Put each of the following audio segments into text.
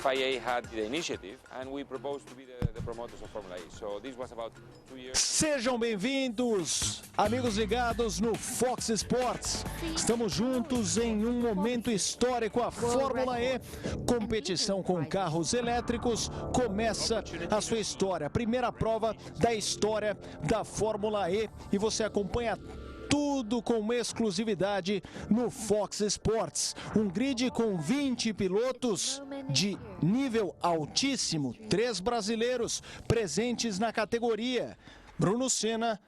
FIA had the initiative, and we proposed to be the promoters of Formula E. So this was about 2 years. Sejam bem-vindos, amigos ligados no Fox Sports. Estamos juntos em um momento histórico. A Fórmula E, competição com carros elétricos, começa a sua história. A primeira prova da história da Fórmula E, e você acompanha tudo com exclusividade no Fox Sports. Um grid com 20 pilotos de nível altíssimo, 3 brasileiros presentes na categoria: Bruno Senna,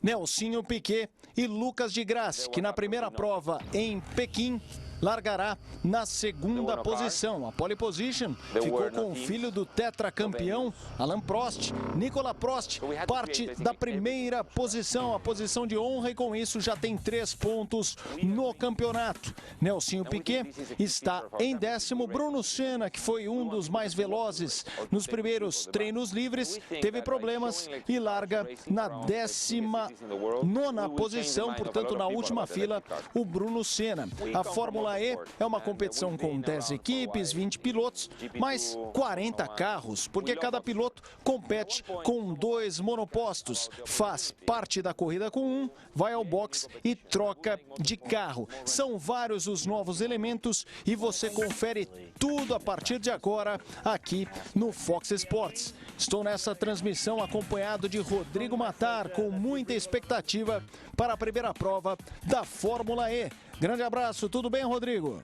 Nelsinho Piquet e Lucas di Grassi, que na primeira prova em Pequim largará na segunda posição. A pole position ficou com o filho do tetracampeão, Alain Prost. Nicolas Prost parte da primeira posição, a posição de honra, e com isso já tem 3 pontos no campeonato. Nelsinho Piquet está em 10º. Bruno Senna, que foi um dos mais velozes nos primeiros treinos livres, teve problemas e larga na 19ª posição, portanto na última fila, o Bruno Senna. A Fórmula E é uma competição com 10 equipes, 20 pilotos, mais 40 carros, porque cada piloto compete com 2 monopostos, faz parte da corrida com um, vai ao box e troca de carro. São vários os novos elementos e você confere tudo a partir de agora aqui no Fox Sports. Estou nessa transmissão acompanhado de Rodrigo Matar, com muita expectativa para a primeira prova da Fórmula E. Grande abraço, tudo bem, Rodrigo?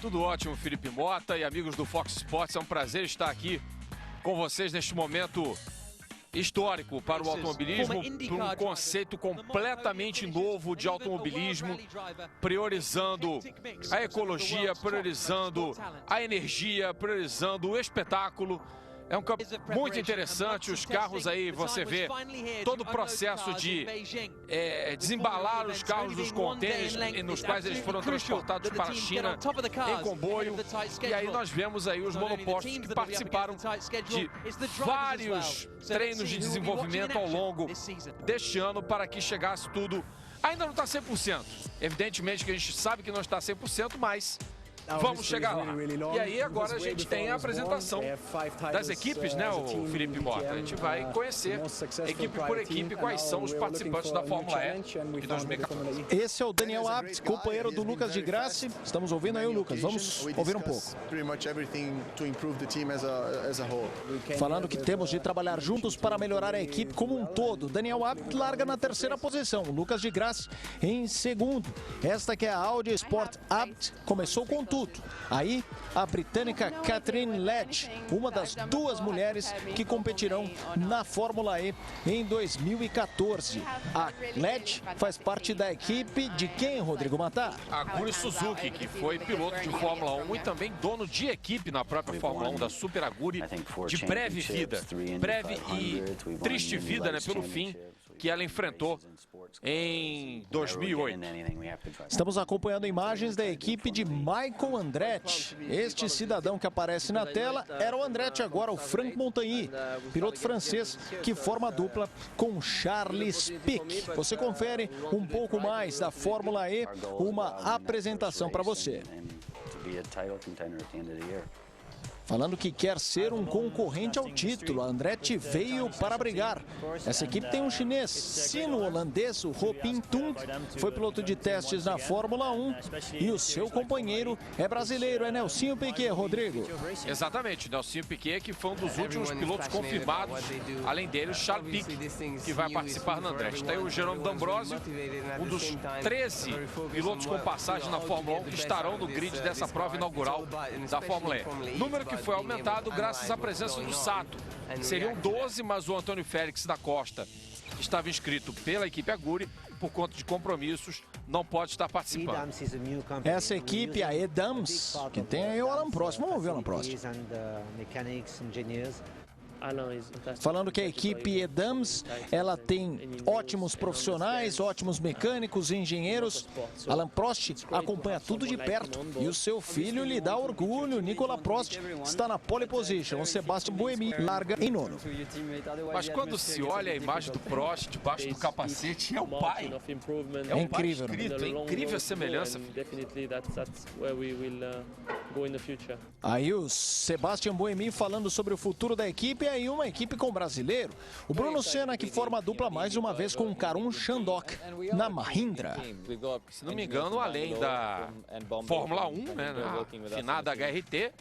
Tudo ótimo, Felipe Mota e amigos do Fox Sports. É um prazer estar aqui com vocês neste momento histórico para o automobilismo, por um conceito completamente novo de automobilismo, priorizando a ecologia, priorizando a energia, priorizando o espetáculo. É um campo muito interessante, os carros aí, você vê todo o processo de desembalar os carros dos contêineres nos quais eles foram transportados para a China em comboio. E aí nós vemos aí os monopostos que participaram de vários treinos de desenvolvimento ao longo deste ano para que chegasse tudo. Ainda não está 100%, evidentemente que a gente sabe que não está 100%, mas vamos chegar lá. E aí agora a gente tem a apresentação das equipes, né, o Felipe Mota? A gente vai conhecer, equipe por equipe, quais são os participantes da Fórmula E de 2014. Esse é o Daniel Abt, companheiro do Lucas di Grassi. Estamos ouvindo aí o Lucas, vamos ouvir um pouco. Falando que temos de trabalhar juntos para melhorar a equipe como um todo. Daniel Abt larga na 3ª posição, Lucas di Grassi em 2º. Esta que é a Audi Sport Abt, começou com tudo. Aí, a britânica Catherine Ledge, uma das 2 mulheres que competirão na Fórmula E em 2014. A Ledge faz parte da equipe de quem, Rodrigo Matar? A Aguri Suzuki, que foi piloto de Fórmula 1 e também dono de equipe na própria Fórmula 1 da Super Aguri, de breve vida, breve e triste vida, né, pelo fim que ela enfrentou em 2008. Estamos acompanhando imagens da equipe de Michael Andretti. Este cidadão que aparece na tela era o Andretti, agora o Franck Montagny, piloto francês que forma a dupla com Charles Pic. Você confere um pouco mais da Fórmula E, uma apresentação para você. Falando que quer ser um concorrente ao título, Andretti veio para brigar. Essa equipe tem um chinês, sino-holandês, o Ho Pin Tung, foi piloto de testes na Fórmula 1, e o seu companheiro é brasileiro, é Nelsinho Piquet, Rodrigo. Exatamente, Nelsinho Piquet, que foi um dos últimos pilotos confirmados, além dele o Charles Pic, que vai participar na Andretti. Está aí o Jerônimo D'Ambrosio, um dos 13 pilotos com passagem na Fórmula 1 que estarão no grid dessa prova inaugural da Fórmula E. Número que foi aumentado graças à presença do Sato. Seriam 12, mas o Antônio Félix da Costa, que estava inscrito pela equipe Aguri, por conta de compromissos, não pode estar participando. Essa equipe, a Edams, que tem aí o Alain Prost. Vamos ouvir o Alain Prost. Falando que a equipe Edams, ela tem ótimos profissionais, ótimos mecânicos, engenheiros. Alain Prost acompanha tudo de perto e o seu filho lhe dá orgulho. Nicolas Prost está na pole position, o Sebastian Buemi larga em 9º. Mas quando se olha a imagem do Prost debaixo do capacete, é o pai. É incrível. É incrível a semelhança. Aí o Sebastian Buemi falando sobre o futuro da equipe, e aí uma equipe com brasileiro. O Bruno Senna que forma a dupla mais uma vez com o Karun Chandhok na Mahindra. Se não me engano, além da Fórmula 1, né, na finada HRT,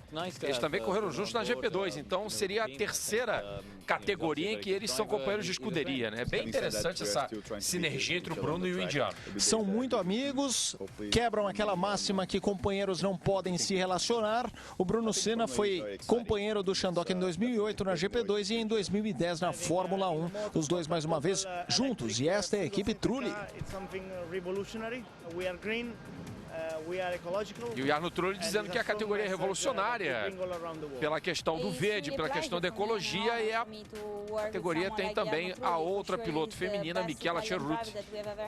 eles também correram juntos na GP2, então seria a terceira categoria em que eles são companheiros de escuderia, né? É bem interessante essa sinergia entre o Bruno e o indiano. São muito amigos, quebram aquela máxima que companheiros não podem se relacionar. O Bruno Senna foi companheiro do Chandhok em 2008 na GP2 e em 2010 na Fórmula 1. Os dois mais uma vez juntos, e esta é a equipe Trulli. E o Jarno Trulli dizendo que a categoria é revolucionária pela questão do verde, pela questão da ecologia, e a categoria tem também a outra piloto feminina, Michela Cherruti,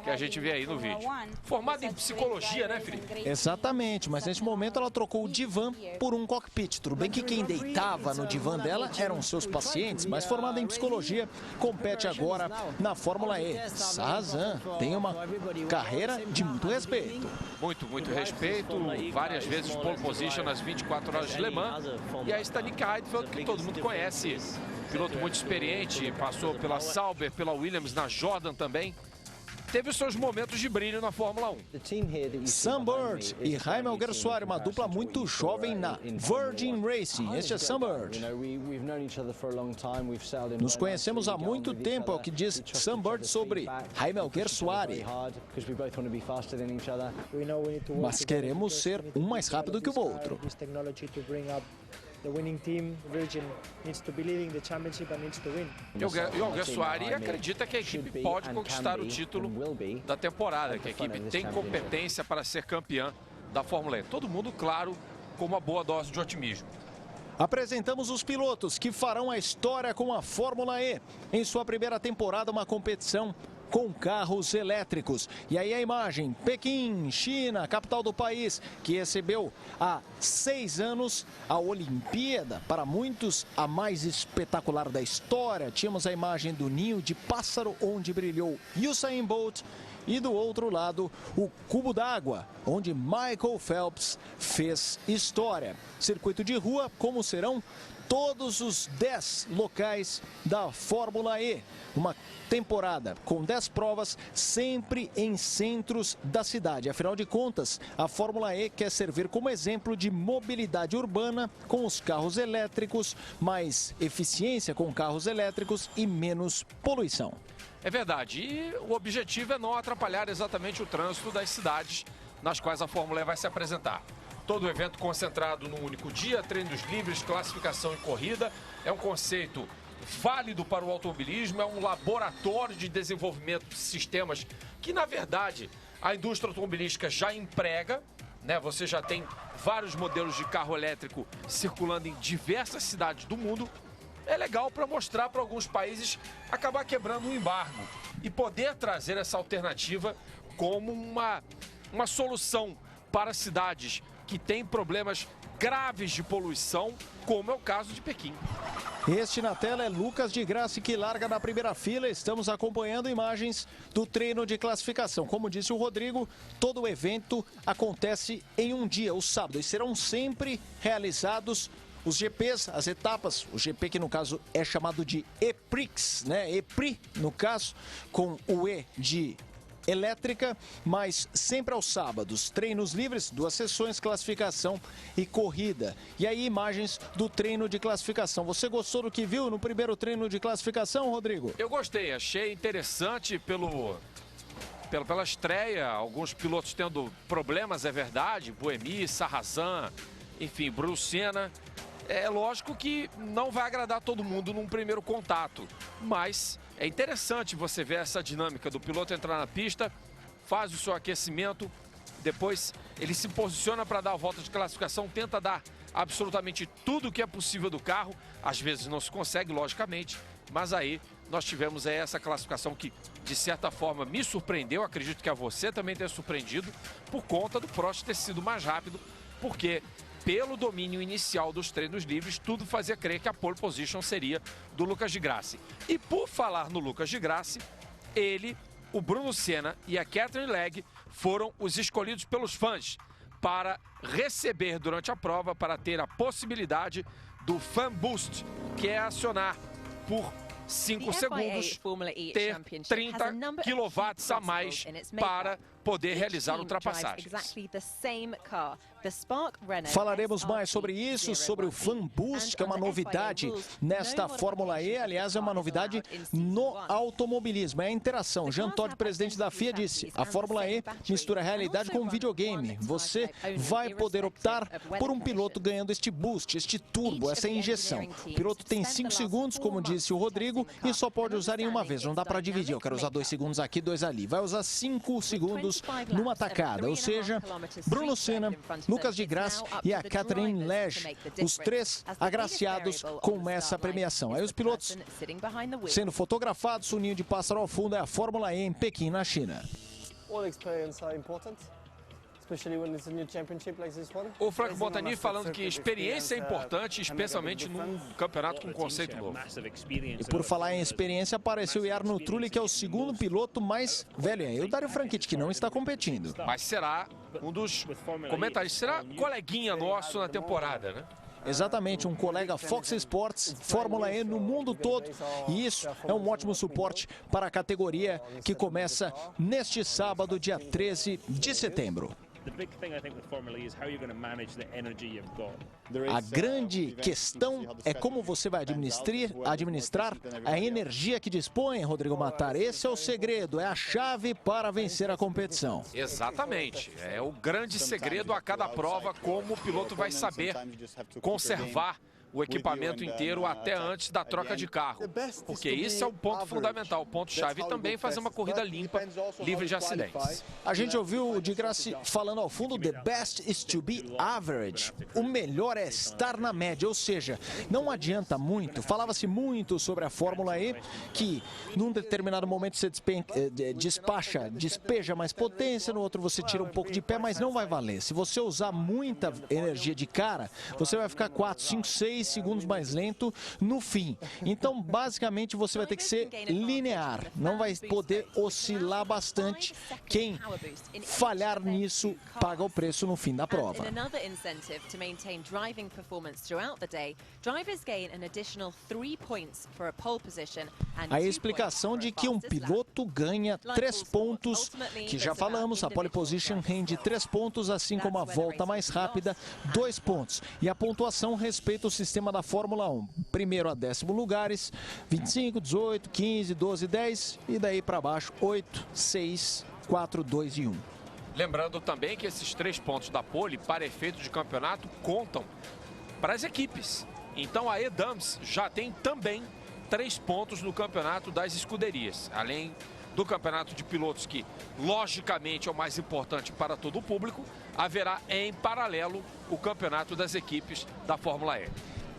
que a gente vê aí no vídeo. Formada em psicologia, né, Felipe? Exatamente, mas neste momento ela trocou o divã por um cockpit. Tudo bem que quem deitava no divã dela eram seus pacientes, mas formada em psicologia, compete agora na Fórmula E. Sarrazin tem uma carreira de muito respeito. Muito respeito, várias vezes pole position nas 24 horas de Le Mans. E a Stanica Heidfeld, que todo mundo conhece, piloto muito experiente, passou pela Sauber, pela Williams, na Jordan também. Teve os seus momentos de brilho na Fórmula 1. Sam Bird e Jaime Alguersuari, uma dupla muito jovem na Virgin Racing. Este é Sam Bird. Nos conhecemos há muito tempo, é o que diz Sam Bird sobre Jaime Alguersuari. Mas queremos ser um mais rápido que o outro. E o Alguersuari acredita que a equipe pode conquistar o título da temporada, que a equipe tem competência para ser campeã da Fórmula E. Todo mundo, claro, com uma boa dose de otimismo. Apresentamos os pilotos que farão a história com a Fórmula E. Em sua primeira temporada, uma competição com carros elétricos. E aí a imagem, Pequim, China, capital do país, que recebeu há 6 anos a Olimpíada, para muitos a mais espetacular da história. Tínhamos a imagem do ninho de pássaro onde brilhou Usain Bolt e do outro lado o cubo d'água, onde Michael Phelps fez história. Circuito de rua, como serão todos os 10 locais da Fórmula E. Uma temporada com 10 provas, sempre em centros da cidade. Afinal de contas, a Fórmula E quer servir como exemplo de mobilidade urbana com os carros elétricos, mais eficiência com carros elétricos e menos poluição. É verdade, e o objetivo é não atrapalhar exatamente o trânsito das cidades nas quais a Fórmula E vai se apresentar. Todo o evento concentrado num único dia, treinos livres, classificação e corrida. É um conceito válido para o automobilismo, é um laboratório de desenvolvimento de sistemas que, na verdade, a indústria automobilística já emprega, né? Você já tem vários modelos de carro elétrico circulando em diversas cidades do mundo. É legal para mostrar para alguns países acabar quebrando o embargo e poder trazer essa alternativa como uma solução para cidades que têm problemas graves de poluição, como é o caso de Pequim. Este na tela é Lucas de Grassi, que larga na primeira fila. Estamos acompanhando imagens do treino de classificação. Como disse o Rodrigo, todo o evento acontece em um dia, o sábado, e serão sempre realizados os GPs, as etapas, o GP que no caso é chamado de EPRIX, né? EPRI, no caso, com o E de elétrica, mas sempre aos sábados. Treinos livres, 2 sessões, classificação e corrida. E aí imagens do treino de classificação. Você gostou do que viu no primeiro treino de classificação, Rodrigo? Eu gostei, achei interessante pela estreia, alguns pilotos tendo problemas, é verdade, Buemi, Sarrazin, enfim, Bruno Senna. É lógico que não vai agradar todo mundo num primeiro contato, mas é interessante você ver essa dinâmica do piloto entrar na pista, faz o seu aquecimento, depois ele se posiciona para dar a volta de classificação, tenta dar absolutamente tudo o que é possível do carro, às vezes não se consegue, logicamente, mas aí nós tivemos essa classificação que, de certa forma, me surpreendeu, acredito que a você também tenha surpreendido, por conta do Prost ter sido mais rápido, porque pelo domínio inicial dos treinos livres, tudo fazia crer que a pole position seria do Lucas di Grassi. E por falar no Lucas di Grassi, ele, o Bruno Senna e a Katherine Legge foram os escolhidos pelos fãs para receber durante a prova, para ter a possibilidade do Fan Boost, que é acionar por 5 segundos, ter 30 quilowatts a mais para poder realizar ultrapassagens. Falaremos mais sobre isso, sobre o Fan Boost, que é uma novidade nesta Fórmula E. Aliás, é uma novidade no automobilismo, é a interação. Jean Todt, presidente da FIA, disse: a Fórmula E mistura a realidade com um videogame. Você vai poder optar por um piloto ganhando este boost, este turbo, essa injeção. O piloto tem 5 segundos, como disse o Rodrigo, e só pode usar em uma vez. Não dá para dividir. Eu quero usar 2 segundos aqui, 2 ali. Vai usar 5 segundos numa tacada. Ou seja, Bruno Senna, Lucas de Graça e a Catherine Legge, os 3 agraciados com essa premiação. Aí os pilotos sendo fotografados, o ninho de pássaro ao fundo é a Fórmula E em Pequim, na China. O Franck Montagny falando que experiência é importante, especialmente num campeonato com conceito novo. E por falar em experiência, apareceu o Jarno Trulli, que é o segundo piloto mais velho. E o Dario Franchitti, que não está competindo. Mas será um dos comentaristas, será coleguinha nosso na temporada, né? Exatamente, um colega Fox Sports, Fórmula E no mundo todo. E isso é um ótimo suporte para a categoria que começa neste sábado, dia 13 de setembro. A grande questão é como você vai administrar a energia que dispõe, Rodrigo Matar. Esse é o segredo, é a chave para vencer a competição. Exatamente, é o grande segredo a cada prova, como o piloto vai saber conservar o equipamento inteiro até antes da troca de carro, porque esse é o ponto fundamental, o ponto-chave, e também fazer uma corrida limpa, livre de acidentes. A gente ouviu o de Grassi falando ao fundo: the best is to be average. O melhor é estar na média, ou seja, não adianta muito. Falava-se muito sobre a Fórmula E, que num determinado momento você despeja mais potência, no outro você tira um pouco de pé, mas não vai valer. Se você usar muita energia de cara, você vai ficar 4, 5, 6 segundos mais lento no fim. Então, basicamente, você vai ter que ser linear. Não vai poder oscilar bastante. Quem falhar nisso paga o preço no fim da prova. A explicação de que um piloto ganha 3 pontos, que já falamos, a pole position rende 3 pontos, assim como a volta mais rápida, 2 pontos. E a pontuação respeita o sistema da Fórmula 1. Primeiro a 10º lugares, 25, 18, 15, 12, 10 e daí para baixo, 8, 6, 4, 2 e 1. Lembrando também que esses 3 pontos da pole, para efeito de campeonato, contam para as equipes. Então a Edams já tem também 3 pontos no campeonato das escuderias, além do campeonato de pilotos, que logicamente é o mais importante para todo o público. Haverá em paralelo o campeonato das equipes da Fórmula E.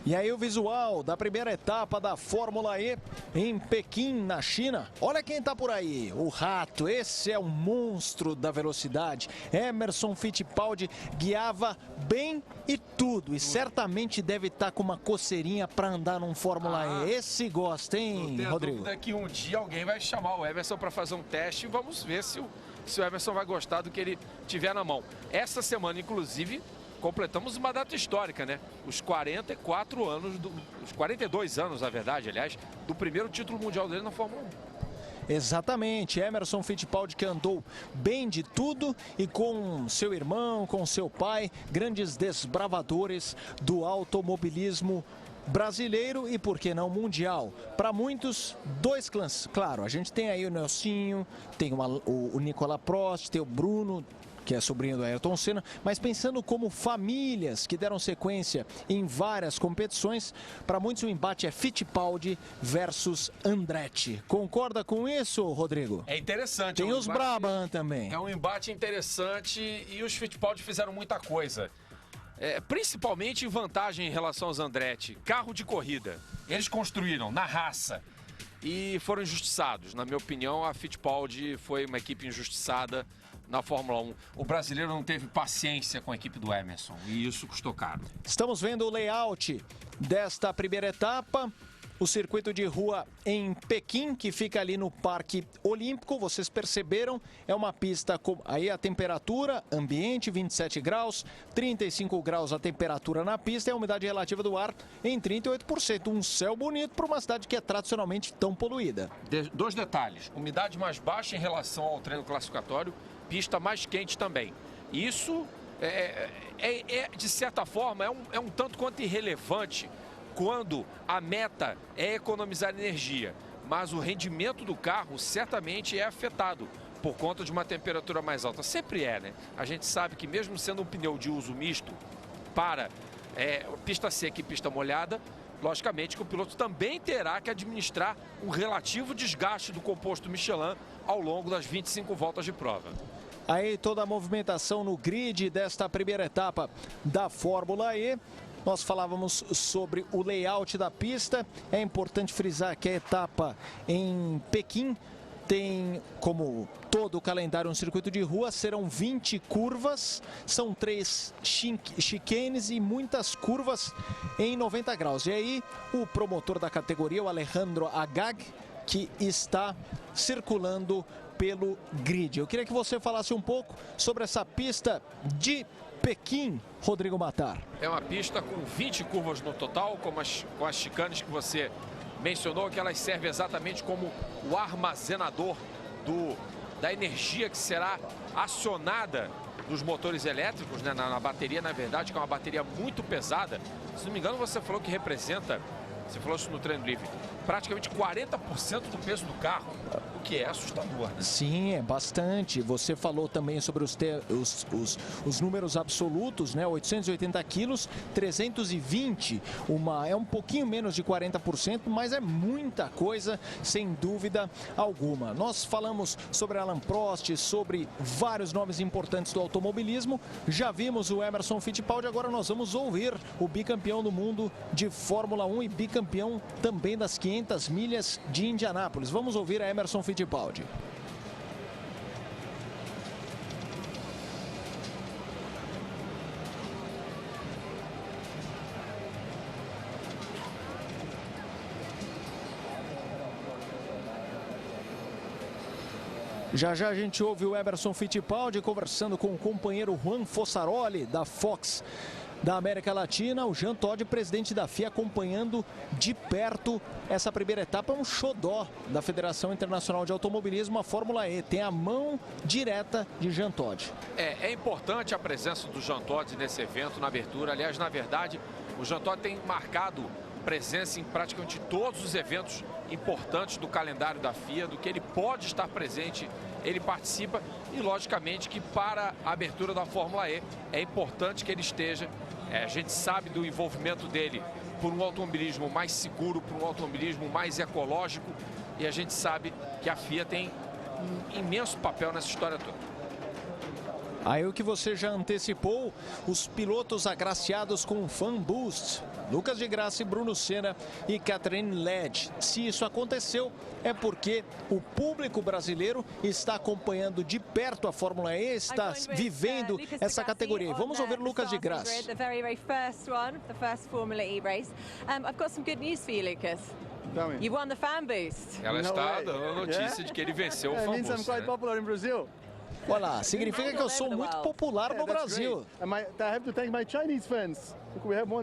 E aí o visual da primeira etapa da Fórmula E em Pequim, na China. Olha quem tá por aí, o rato, esse é um monstro da velocidade. Emerson Fittipaldi guiava bem e tudo, e certamente deve estar com uma coceirinha para andar num Fórmula E. Esse gosta, hein, Rodrigo? Dúvida que um dia alguém vai chamar o Emerson para fazer um teste e vamos ver se o Emerson vai gostar do que ele tiver na mão. Essa semana, inclusive, completamos uma data histórica, né? Os 44 anos, os 42 anos, na verdade, aliás, do primeiro título mundial dele na Fórmula 1. Exatamente, Emerson Fittipaldi, que andou bem de tudo, e com seu irmão, com seu pai, grandes desbravadores do automobilismo brasileiro e, por que não, mundial. Para muitos, 2 clãs. Claro, a gente tem aí o Nelsinho, tem o Nicolas Prost, tem o Bruno, que é sobrinho do Ayrton Senna, mas pensando como famílias que deram sequência em várias competições, para muitos o embate é Fittipaldi versus Andretti. Concorda com isso, Rodrigo? É interessante. Tem os Brabham também. É um embate interessante e os Fittipaldi fizeram muita coisa. Principalmente em vantagem em relação aos Andretti. Carro de corrida. Eles construíram na raça e foram injustiçados. Na minha opinião, a Fittipaldi foi uma equipe injustiçada na Fórmula 1. O brasileiro não teve paciência com a equipe do Emerson e isso custou caro. Estamos vendo o layout desta primeira etapa. o circuito de rua em Pequim, que fica ali no Parque Olímpico. Vocês perceberam, é uma pista com aí a temperatura ambiente 27 graus, 35 graus a temperatura na pista e a umidade relativa do ar em 38%. Um céu bonito para uma cidade que é tradicionalmente tão poluída. Dois detalhes, umidade mais baixa em relação ao treino classificatório, pista mais quente também. Isso de certa forma, é um tanto quanto irrelevante quando a meta é economizar energia, mas o rendimento do carro certamente é afetado por conta de uma temperatura mais alta. Sempre é, né? A gente sabe que mesmo sendo um pneu de uso misto para pista seca e pista molhada, logicamente que o piloto também terá que administrar um relativo desgaste do composto Michelin ao longo das 25 voltas de prova. Aí toda a movimentação no grid desta primeira etapa da Fórmula E. Nós falávamos sobre o layout da pista. É importante frisar que a etapa em Pequim tem, como todo o calendário, um circuito de rua. Serão 20 curvas, são 3 chicanes e muitas curvas em 90 graus. E aí o promotor da categoria, o Alejandro Agag, que está circulando pelo grid. Eu queria que você falasse um pouco sobre essa pista de Pequim, Rodrigo Matar. É uma pista com 20 curvas no total, com as chicanes que você mencionou, que elas servem exatamente como o armazenador da energia que será acionada dos motores elétricos, né, na bateria, na verdade, que é uma bateria muito pesada. Se não me engano, você falou que representa, você falou isso no treino livre, praticamente 40% do peso do carro, o que é assustador, né? Sim, é bastante. Você falou também sobre os números absolutos, né? 880 quilos, 320, é um pouquinho menos de 40%, mas é muita coisa, sem dúvida alguma. Nós falamos sobre Alain Prost, sobre vários nomes importantes do automobilismo. Já vimos o Emerson Fittipaldi, agora nós vamos ouvir o bicampeão do mundo de Fórmula 1 e bicampeão também das 500 milhas de Indianápolis. Vamos ouvir a Emerson Fittipaldi. Já já a gente ouve o Emerson Fittipaldi conversando com o companheiro Juan Fossaroli, da Fox da América Latina. O Jean Todt, presidente da FIA, acompanhando de perto essa primeira etapa. É um xodó da Federação Internacional de Automobilismo, a Fórmula E. Tem a mão direta de Jean Todt. É importante a presença do Jean Todt nesse evento, na abertura. Aliás, na verdade, o Jean Todt tem marcado presença em praticamente todos os eventos importantes do calendário da FIA, do que ele pode estar presente, ele participa. E logicamente que para a abertura da Fórmula E é importante que ele esteja. A gente sabe do envolvimento dele por um automobilismo mais seguro, por um automobilismo mais ecológico, e a gente sabe que a FIA tem um imenso papel nessa história toda. Aí o que você já antecipou, os pilotos agraciados com o Fan Boost, Lucas de Grassi, Bruno Senna e Catherine Led. Se isso aconteceu, é porque o público brasileiro está acompanhando de perto a Fórmula E, está vivendo essa categoria. Vamos ouvir Lucas de Grassi. You won the Fan Boost. Ela está dando a notícia de que ele venceu o Fan Boost, né? Olha lá, significa que eu sou muito popular no Brasil.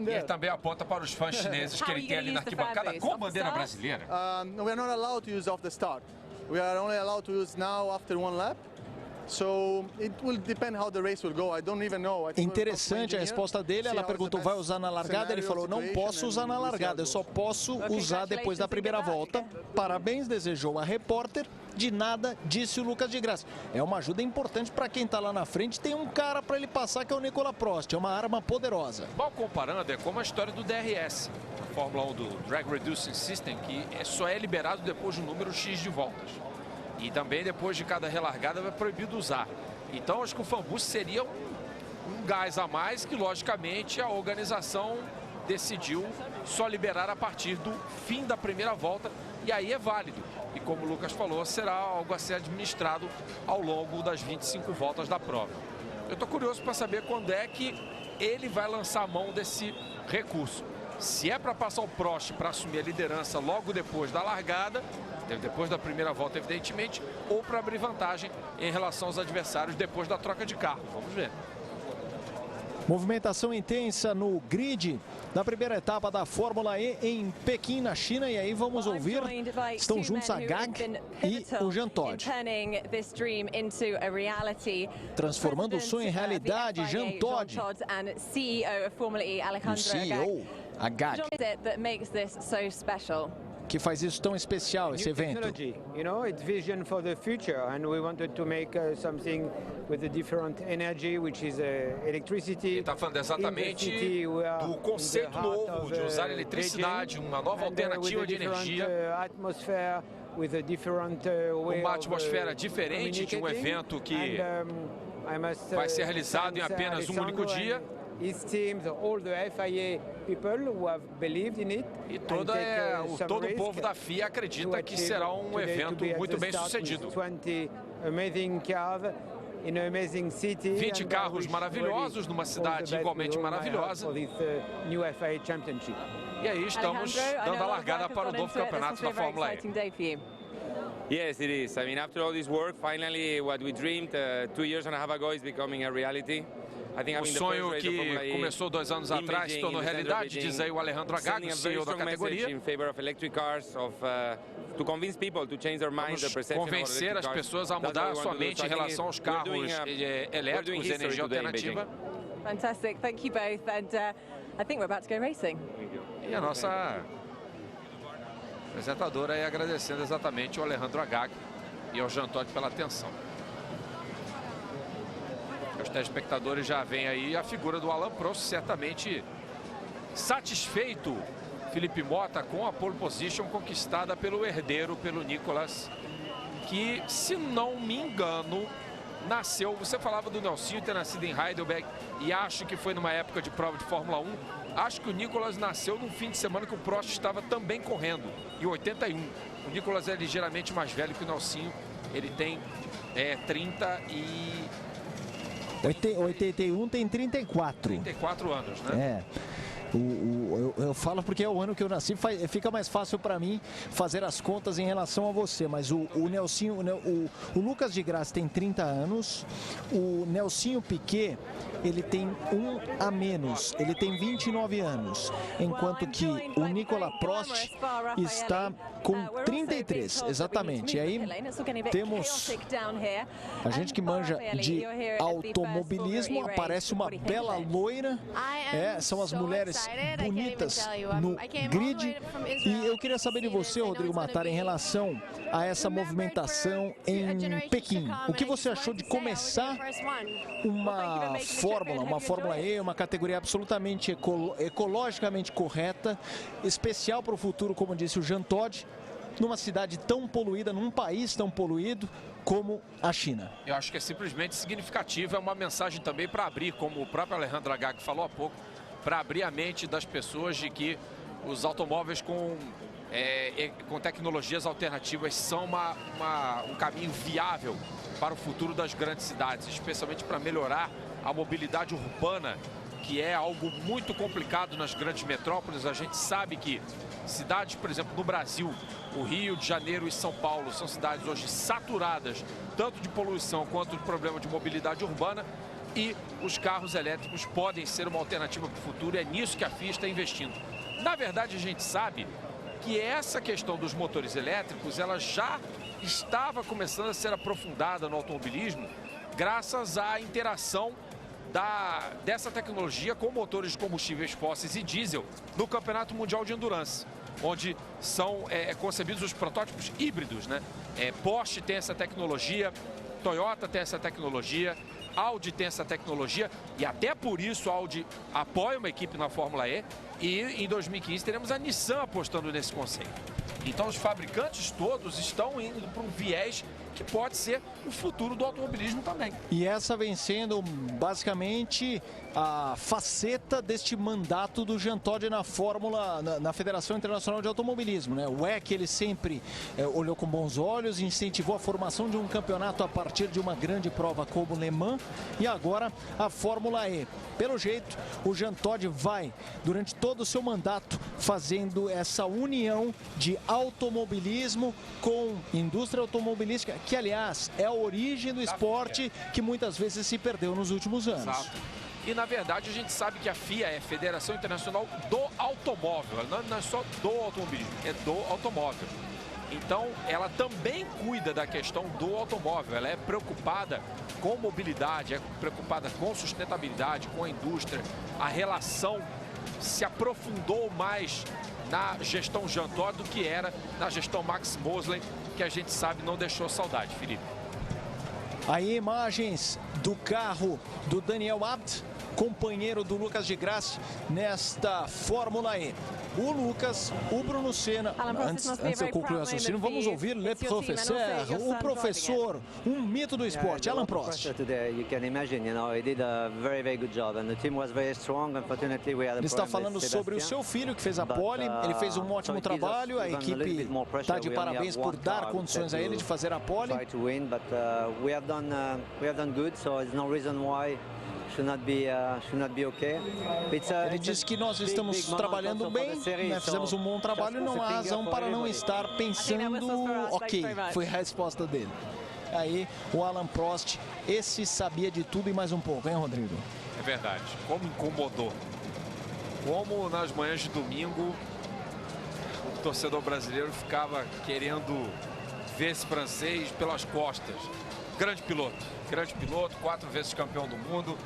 E ele também aponta para os fãs chineses que ele tem ali na arquibancada com bandeira brasileira. We are not allowed to use off the start. We are only allowed to use now after one lap. So it will depend how the race will go. I don't even know. Interessante a resposta dele. Ela perguntou, vai usar na largada? Ele falou, não posso usar na largada, eu só posso usar depois da primeira volta. Parabéns, desejou a repórter. De nada, disse o Lucas de Grassi. É uma ajuda importante para quem está lá na frente. Tem um cara para ele passar que é o Nicolas Prost. É uma arma poderosa. Mal comparando, é como a história do DRS, a Fórmula 1 do Drag Reducing System, que só é liberado depois do número X de voltas. E também depois de cada relargada é proibido usar. Então acho que o Fan Boost seria um gás a mais que logicamente a organização decidiu só liberar a partir do fim da primeira volta. E aí é válido. E como o Lucas falou, será algo a ser administrado ao longo das 25 voltas da prova. Eu estou curioso para saber quando é que ele vai lançar a mão desse recurso. se é para passar o Prost para assumir a liderança logo depois da largada, depois da primeira volta, evidentemente, ou para abrir vantagem em relação aos adversários depois da troca de carro. Vamos ver. Movimentação intensa no grid da primeira etapa da Fórmula E em Pequim, na China. E aí vamos ouvir, estão juntos a Gag e o Jean Todt. Transformando o sonho em realidade, Jean Todt. E o CEO, a Gag. Que faz isso tão especial, esse evento. You know, it's vision for the future, and we wanted to make something with a different energy, which is electricity. Ele está falando exatamente do conceito novo de usar eletricidade, uma nova alternativa de energia. Uma atmosfera diferente de um evento que vai ser realizado em apenas um único dia. E todo o povo da FIA acredita que será um evento muito bem sucedido. 20 carros maravilhosos numa cidade igualmente maravilhosa. E aí estamos dando a largada para o novo campeonato da Fórmula E. Yes, it is. I mean, after all this work, finally what we dreamed 2 years and a half ago is becoming a reality. O sonho que começou 2 anos atrás se tornou realidade, diz aí o Alejandro Agag, o CEO da categoria. Vamos convencer as pessoas a mudar a sua mente em relação aos carros elétricos e energia alternativa. Fantastic, thank you both, and I think we're about to go racing. E a nossa apresentadora aí agradecendo exatamente ao Alejandro Agag e ao Jean Todt pela atenção. Os telespectadores já veem aí a figura do Alain Prost, certamente satisfeito, Felipe Mota, com a pole position conquistada pelo herdeiro, pelo Nicolas, que, se não me engano, nasceu, você falava do Nelsinho ter nascido em Heidelberg, e acho que foi numa época de prova de Fórmula 1, acho que o Nicolas nasceu num fim de semana que o Prost estava também correndo, em 81. O Nicolas é ligeiramente mais velho que o Nelsinho, ele tem 81 tem 34. 34 anos, né? Eu falo porque é o ano que eu nasci, fica mais fácil para mim fazer as contas em relação a você, mas o Nelsinho, o Lucas de Grassi tem 30 anos, o Nelsinho Piquet, ele tem 1 a menos, ele tem 29 anos, enquanto que o Nicolas Prost está com 33, exatamente. E aí temos a gente que manja de automobilismo, aparece uma bela loira, são as mulheres bonitas no grid. E eu queria saber de você, Rodrigo Mattara, em relação a essa movimentação em Pequim. O que você achou de começar uma Fórmula E, uma categoria absolutamente ecologicamente correta, especial para o futuro, como disse o Jean Todt, numa cidade tão poluída, num país tão poluído como a China? Eu acho que é simplesmente significativo, é uma mensagem também para abrir, como o próprio Alejandro Agag falou há pouco, para abrir a mente das pessoas de que os automóveis com tecnologias alternativas são um caminho viável para o futuro das grandes cidades, especialmente para melhorar a mobilidade urbana, que é algo muito complicado nas grandes metrópoles. A gente sabe que cidades, por exemplo, no Brasil, o Rio de Janeiro e São Paulo são cidades hoje saturadas, tanto de poluição quanto de problema de mobilidade urbana, e os carros elétricos podem ser uma alternativa para o futuro, é nisso que a FIA está investindo. Na verdade, a gente sabe que essa questão dos motores elétricos, ela já estava começando a ser aprofundada no automobilismo, graças à interação dessa tecnologia com motores de combustíveis fósseis e diesel no Campeonato Mundial de Endurance, onde são concebidos os protótipos híbridos, né? Porsche tem essa tecnologia, Toyota tem essa tecnologia, Audi tem essa tecnologia, e até por isso a Audi apoia uma equipe na Fórmula E, e em 2015 teremos a Nissan apostando nesse conceito. Então os fabricantes todos estão indo para um viés que pode ser o futuro do automobilismo também. E essa vem sendo basicamente a faceta deste mandato do Jean Todt na Federação Internacional de Automobilismo, né? O WEC, ele sempre olhou com bons olhos, incentivou a formação de um campeonato a partir de uma grande prova como Le Mans, e agora a Fórmula E. Pelo jeito, o Jean Todt vai, durante todo o seu mandato, fazendo essa união de automobilismo com indústria automobilística, que, aliás, é a origem do esporte que muitas vezes se perdeu nos últimos anos. Exato. E, na verdade, a gente sabe que a FIA é a Federação Internacional do Automóvel. Não é só do automobilismo, é do automóvel. Então, ela também cuida da questão do automóvel. Ela é preocupada com mobilidade, é preocupada com sustentabilidade, com a indústria. A relação se aprofundou mais na gestão Jean Todt do que era na gestão Max Mosley, que a gente sabe não deixou saudade, Felipe. Aí imagens do carro do Daniel Abt, companheiro do Lucas de Grassi nesta Fórmula E. O Lucas, o Bruno Senna. Antes eu concluir o raciocínio, vamos ouvir Le Professeur, o professor, um mito do esporte, Alain Prost. Ele está falando sobre o seu filho que fez a pole, ele fez um ótimo trabalho, a equipe está de parabéns por dar condições a ele de fazer a pole. Ele disse que nós estamos trabalhando bem, né? Fizemos um bom trabalho e não há razão para não estar pensando ok, foi a resposta dele. Aí o Alain Prost, esse sabia de tudo e mais um pouco, hein, Rodrigo? É verdade, como incomodou. Como nas manhãs de domingo o torcedor brasileiro ficava querendo ver esse francês pelas costas. Grande piloto, 4 vezes campeão do mundo.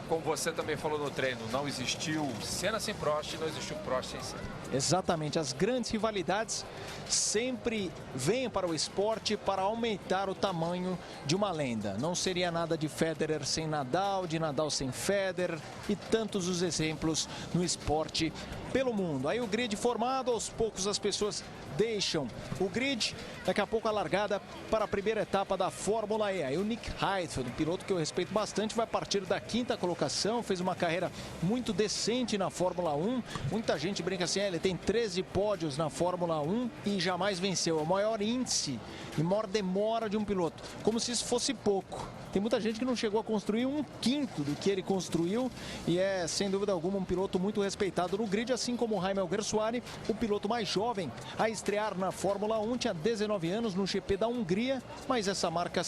Como você também falou no treino, não existiu Senna sem Prost e não existiu Prost sem Senna. Exatamente, as grandes rivalidades sempre vêm para o esporte para aumentar o tamanho de uma lenda. Não seria nada de Federer sem Nadal, de Nadal sem Federer e tantos os exemplos no esporte pelo mundo. Aí o grid formado, aos poucos as pessoas deixam o grid, daqui a pouco a largada para a primeira etapa da Fórmula E. Aí o Nick Heidfeld, um piloto que eu respeito bastante, vai partir da 5ª colocação, fez uma carreira muito decente na Fórmula 1. Muita gente brinca assim, ele tem 13 pódios na Fórmula 1 e jamais venceu. É o maior índice e maior demora de um piloto, como se isso fosse pouco. Tem muita gente que não chegou a construir 1/5 do que ele construiu e é, sem dúvida alguma, um piloto muito respeitado no grid, assim como o Jaime Alguersuari, o piloto mais jovem a estrear na Fórmula 1, tinha 19 anos no GP da Hungria, mas essa marca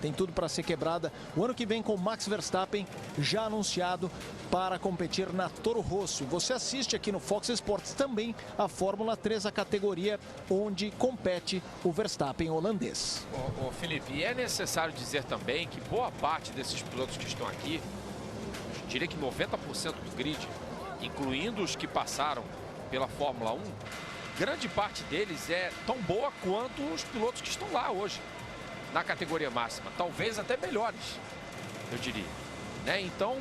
tem tudo para ser quebrada o ano que vem com Max Verstappen já anunciado para competir na Toro Rosso. Você assiste aqui no Fox Sports também a Fórmula 3, a categoria onde compete o Verstappen holandês. Ô Felipe, e é necessário dizer também que boa parte desses pilotos que estão aqui, eu diria que 90% do grid, incluindo os que passaram pela Fórmula 1, grande parte deles é tão boa quanto os pilotos que estão lá hoje, na categoria máxima. Talvez até melhores, eu diria. Né? Então,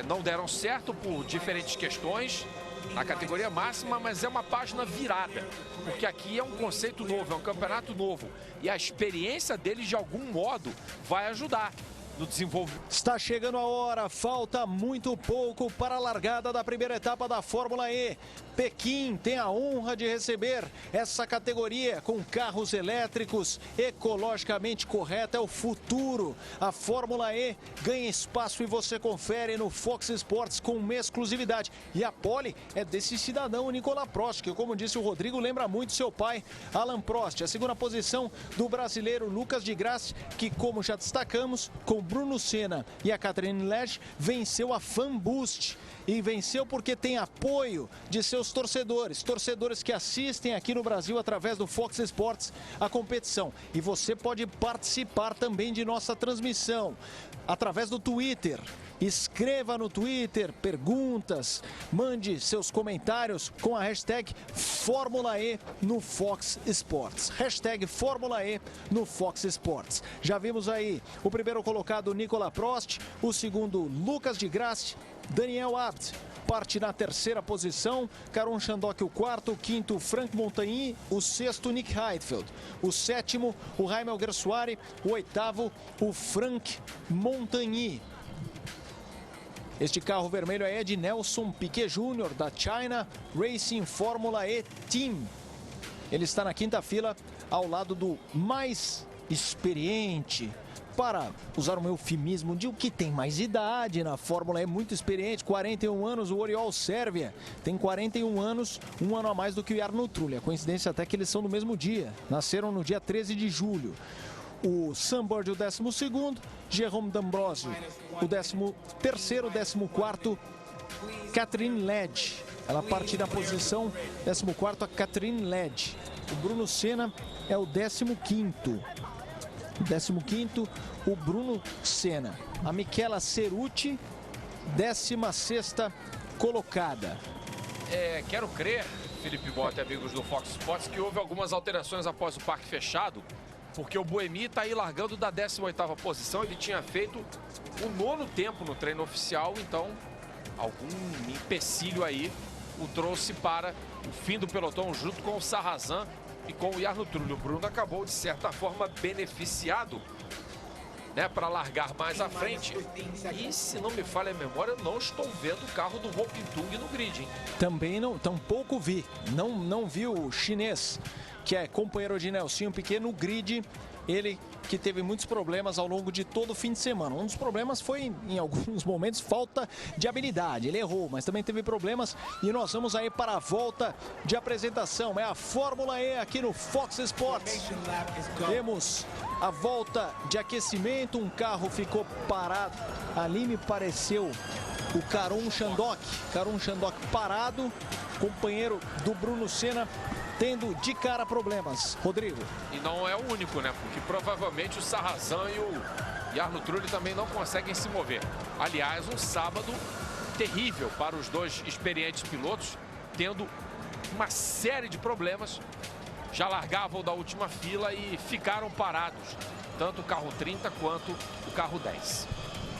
não deram certo por diferentes questões na categoria máxima, mas é uma página virada. Porque aqui é um conceito novo, é um campeonato novo. E a experiência deles, de algum modo, vai ajudar no desenvolvimento. Está chegando a hora, falta muito pouco para a largada da primeira etapa da Fórmula E. Pequim tem a honra de receber essa categoria com carros elétricos, ecologicamente correta, é o futuro. A Fórmula E ganha espaço e você confere no Fox Sports com uma exclusividade. E a pole é desse cidadão, Nicolas Prost, que, como disse o Rodrigo, lembra muito seu pai, Alain Prost. A segunda posição do brasileiro Lucas de Grassi, que, como já destacamos, com Bruno Senna e a Catherine Legge, venceu a Fan Boost. E venceu porque tem apoio de seus torcedores que assistem aqui no Brasil através do Fox Sports a competição. E você pode participar também de nossa transmissão através do Twitter. Escreva no Twitter perguntas, mande seus comentários com a hashtag Fórmula E no Fox Sports. Hashtag Fórmula E no Fox Sports. Já vimos aí o primeiro colocado, Nicolas Prost, o segundo, Lucas de Grassi, Daniel Abt parte na terceira posição, Caron Chandok o quarto, o quinto Frank Montagny, o sexto Nick Heidfeld, o sétimo o Raimel Gersuari, o oitavo o Frank Montagny. Este carro vermelho é de Nelson Piquet Jr. da China Racing Fórmula E Team. Ele está na quinta fila ao lado do mais experiente, para usar um eufemismo de o que tem mais idade na Fórmula E, muito experiente, 41 anos, o Oriol Servia tem 41 anos, um ano a mais do que o Jarno Trulli. A coincidência até que eles são do mesmo dia, nasceram no dia 13 de julho. O Sam Bird, o 12º, Jérôme D'Ambrosio, o 13º, 14º, Catherine Ledge. Ela parte na posição 14º, a Catherine Ledge. O Bruno Senna é o 15º. 15º, o Bruno Senna. A Michela Cerutti, 16ª colocada. Quero crer, Felipe Mota e amigos do Fox Sports, que houve algumas alterações após o parque fechado, porque o Buemi está aí largando da 18ª posição. Ele tinha feito o 9º tempo no treino oficial, então algum empecilho aí o trouxe para o fim do pelotão junto com o Sarrazin e com o Jarno Trulli. O Bruno acabou, de certa forma, beneficiado, né, para largar mais à frente. E, se não me falha a memória, eu não estou vendo o carro do Hopintung no grid, hein? Também não, tampouco vi. Não vi o chinês, que é companheiro de Nelson Piquet, no grid. Ele que teve muitos problemas ao longo de todo o fim de semana. Um dos problemas foi, em alguns momentos, falta de habilidade. Ele errou, mas também teve problemas. E nós vamos aí para a volta de apresentação. É a Fórmula E aqui no Fox Sports. Temos a volta de aquecimento. Um carro ficou parado. Ali me pareceu o Caron Chandok. Caron Chandok parado. Companheiro do Bruno Senna, tendo de cara problemas. Rodrigo. E não é o único, né? Porque provavelmente o Sarrazin e o Jarno Trulli também não conseguem se mover. Aliás, um sábado terrível para os dois experientes pilotos, tendo uma série de problemas. Já largavam da última fila e ficaram parados, tanto o carro 30 quanto o carro 10.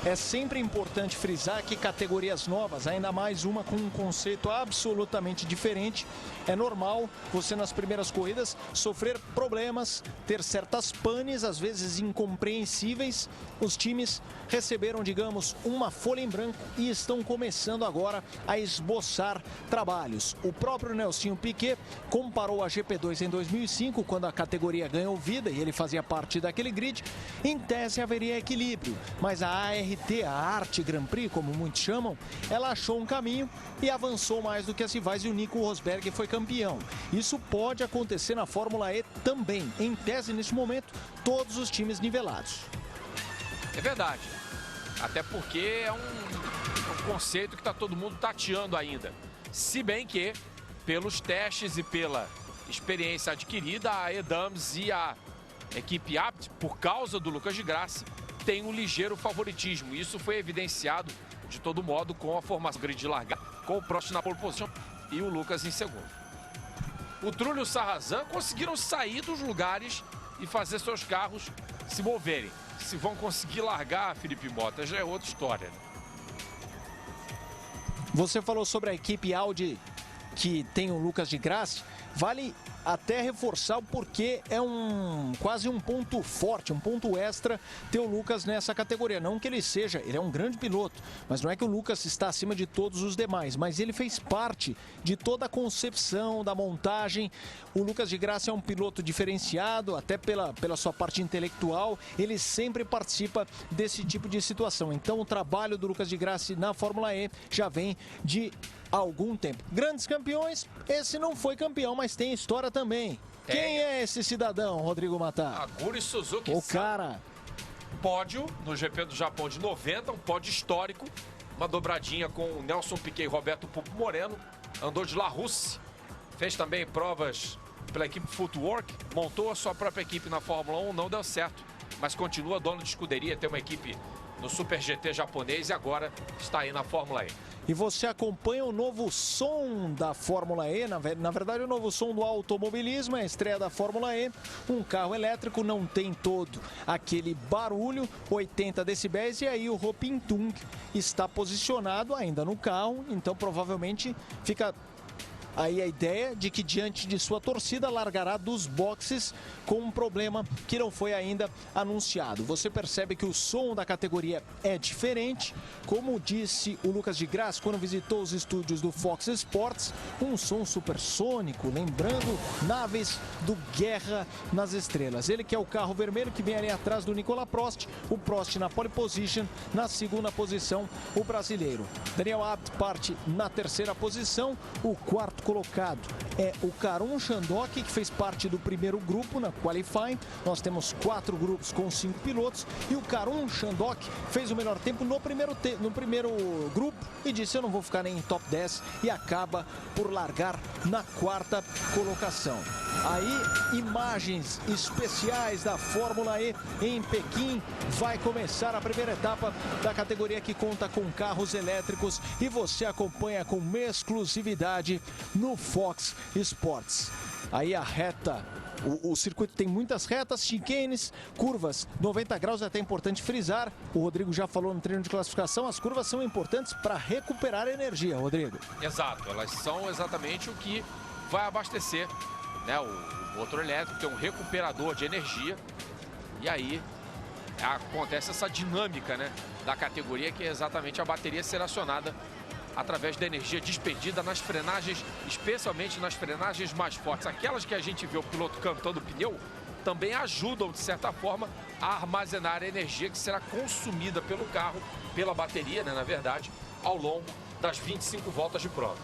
É sempre importante frisar que categorias novas, ainda mais uma com um conceito absolutamente diferente, é normal você nas primeiras corridas sofrer problemas, ter certas panes, às vezes incompreensíveis. Os times receberam, digamos, uma folha em branco e estão começando agora a esboçar trabalhos. O próprio Nelson Piquet comparou a GP2 em 2005, quando a categoria ganhou vida e ele fazia parte daquele grid. Em tese haveria equilíbrio, mas a ART, a Arte Grand Prix, como muitos chamam, ela achou um caminho e avançou mais do que as rivais, e o Nico Rosberg foi campeão. Isso pode acontecer na Fórmula E também. Em tese, nesse momento, todos os times nivelados. É verdade. Até porque é um conceito que está todo mundo tateando ainda. Se bem que, pelos testes e pela experiência adquirida, a Edams e a equipe Abt, por causa do Lucas de Grassi, tem um ligeiro favoritismo. Isso foi evidenciado, de todo modo, com a formação grid de largada, com o Prost na pole position e o Lucas em segundo. O Trulli e o Sarrazin conseguiram sair dos lugares e fazer seus carros se moverem. Se vão conseguir largar, Felipe Mota, já é outra história. Você falou sobre a equipe Audi que tem o Lucas de Grassi. Vale até reforçar o porquê é quase um ponto forte, um ponto extra ter o Lucas nessa categoria. Não que ele é um grande piloto, mas não é que o Lucas está acima de todos os demais, mas ele fez parte de toda a concepção da montagem. O Lucas de Grassi é um piloto diferenciado, até pela sua parte intelectual. Ele sempre participa desse tipo de situação. Então o trabalho do Lucas de Grassi na Fórmula E já vem de algum tempo. Grandes campeões, esse não foi campeão, mas tem história também. Quem é esse cidadão, Rodrigo Matar? Aguri Suzuki. O cara. Pódio no GP do Japão de 90, um pódio histórico. Uma dobradinha com o Nelson Piquet e Roberto Pupo Moreno. Andou de La Russe. Fez também provas pela equipe Footwork. Montou a sua própria equipe na Fórmula 1, não deu certo. Mas continua dono de escuderia, tem uma equipe no Super GT japonês e agora está aí na Fórmula E. e você acompanha o novo som da Fórmula E, na verdade o novo som do automobilismo, é a estreia da Fórmula E. Um carro elétrico não tem todo aquele barulho, 80 decibéis, e aí o Hopintung está posicionado ainda no carro, então provavelmente fica aí a ideia de que diante de sua torcida largará dos boxes com um problema que não foi ainda anunciado. Você percebe que o som da categoria é diferente, como disse o Lucas de Grassi quando visitou os estúdios do Fox Sports, um som supersônico, lembrando naves do Guerra nas Estrelas. Ele que é o carro vermelho que vem ali atrás do Nicolas Prost, o Prost na pole position, na segunda posição o brasileiro. Daniel Abt parte na terceira posição, o quarto colocado é o Karun Chandhok, que fez parte do primeiro grupo na Qualifying. Nós temos 4 grupos com 5 pilotos e o Karun Chandhok fez o melhor tempo no primeiro grupo e disse: eu não vou ficar nem em top 10, e acaba por largar na quarta colocação. Aí, imagens especiais da Fórmula E em Pequim. Vai começar a primeira etapa da categoria que conta com carros elétricos e você acompanha com exclusividade no Fox Sports. Aí a reta, o circuito tem muitas retas, chicanes, curvas 90 graus, é até importante frisar. O Rodrigo já falou no treino de classificação, as curvas são importantes para recuperar energia, Rodrigo. Exato, elas são exatamente o que vai abastecer, né, o motor elétrico, tem um recuperador de energia, e aí acontece essa dinâmica, né, da categoria, que é exatamente a bateria ser acionada através da energia despedida nas frenagens, especialmente nas frenagens mais fortes. Aquelas que a gente vê o piloto cantando o pneu também ajudam, de certa forma, a armazenar a energia que será consumida pelo carro, pela bateria, né, na verdade, ao longo das 25 voltas de prova.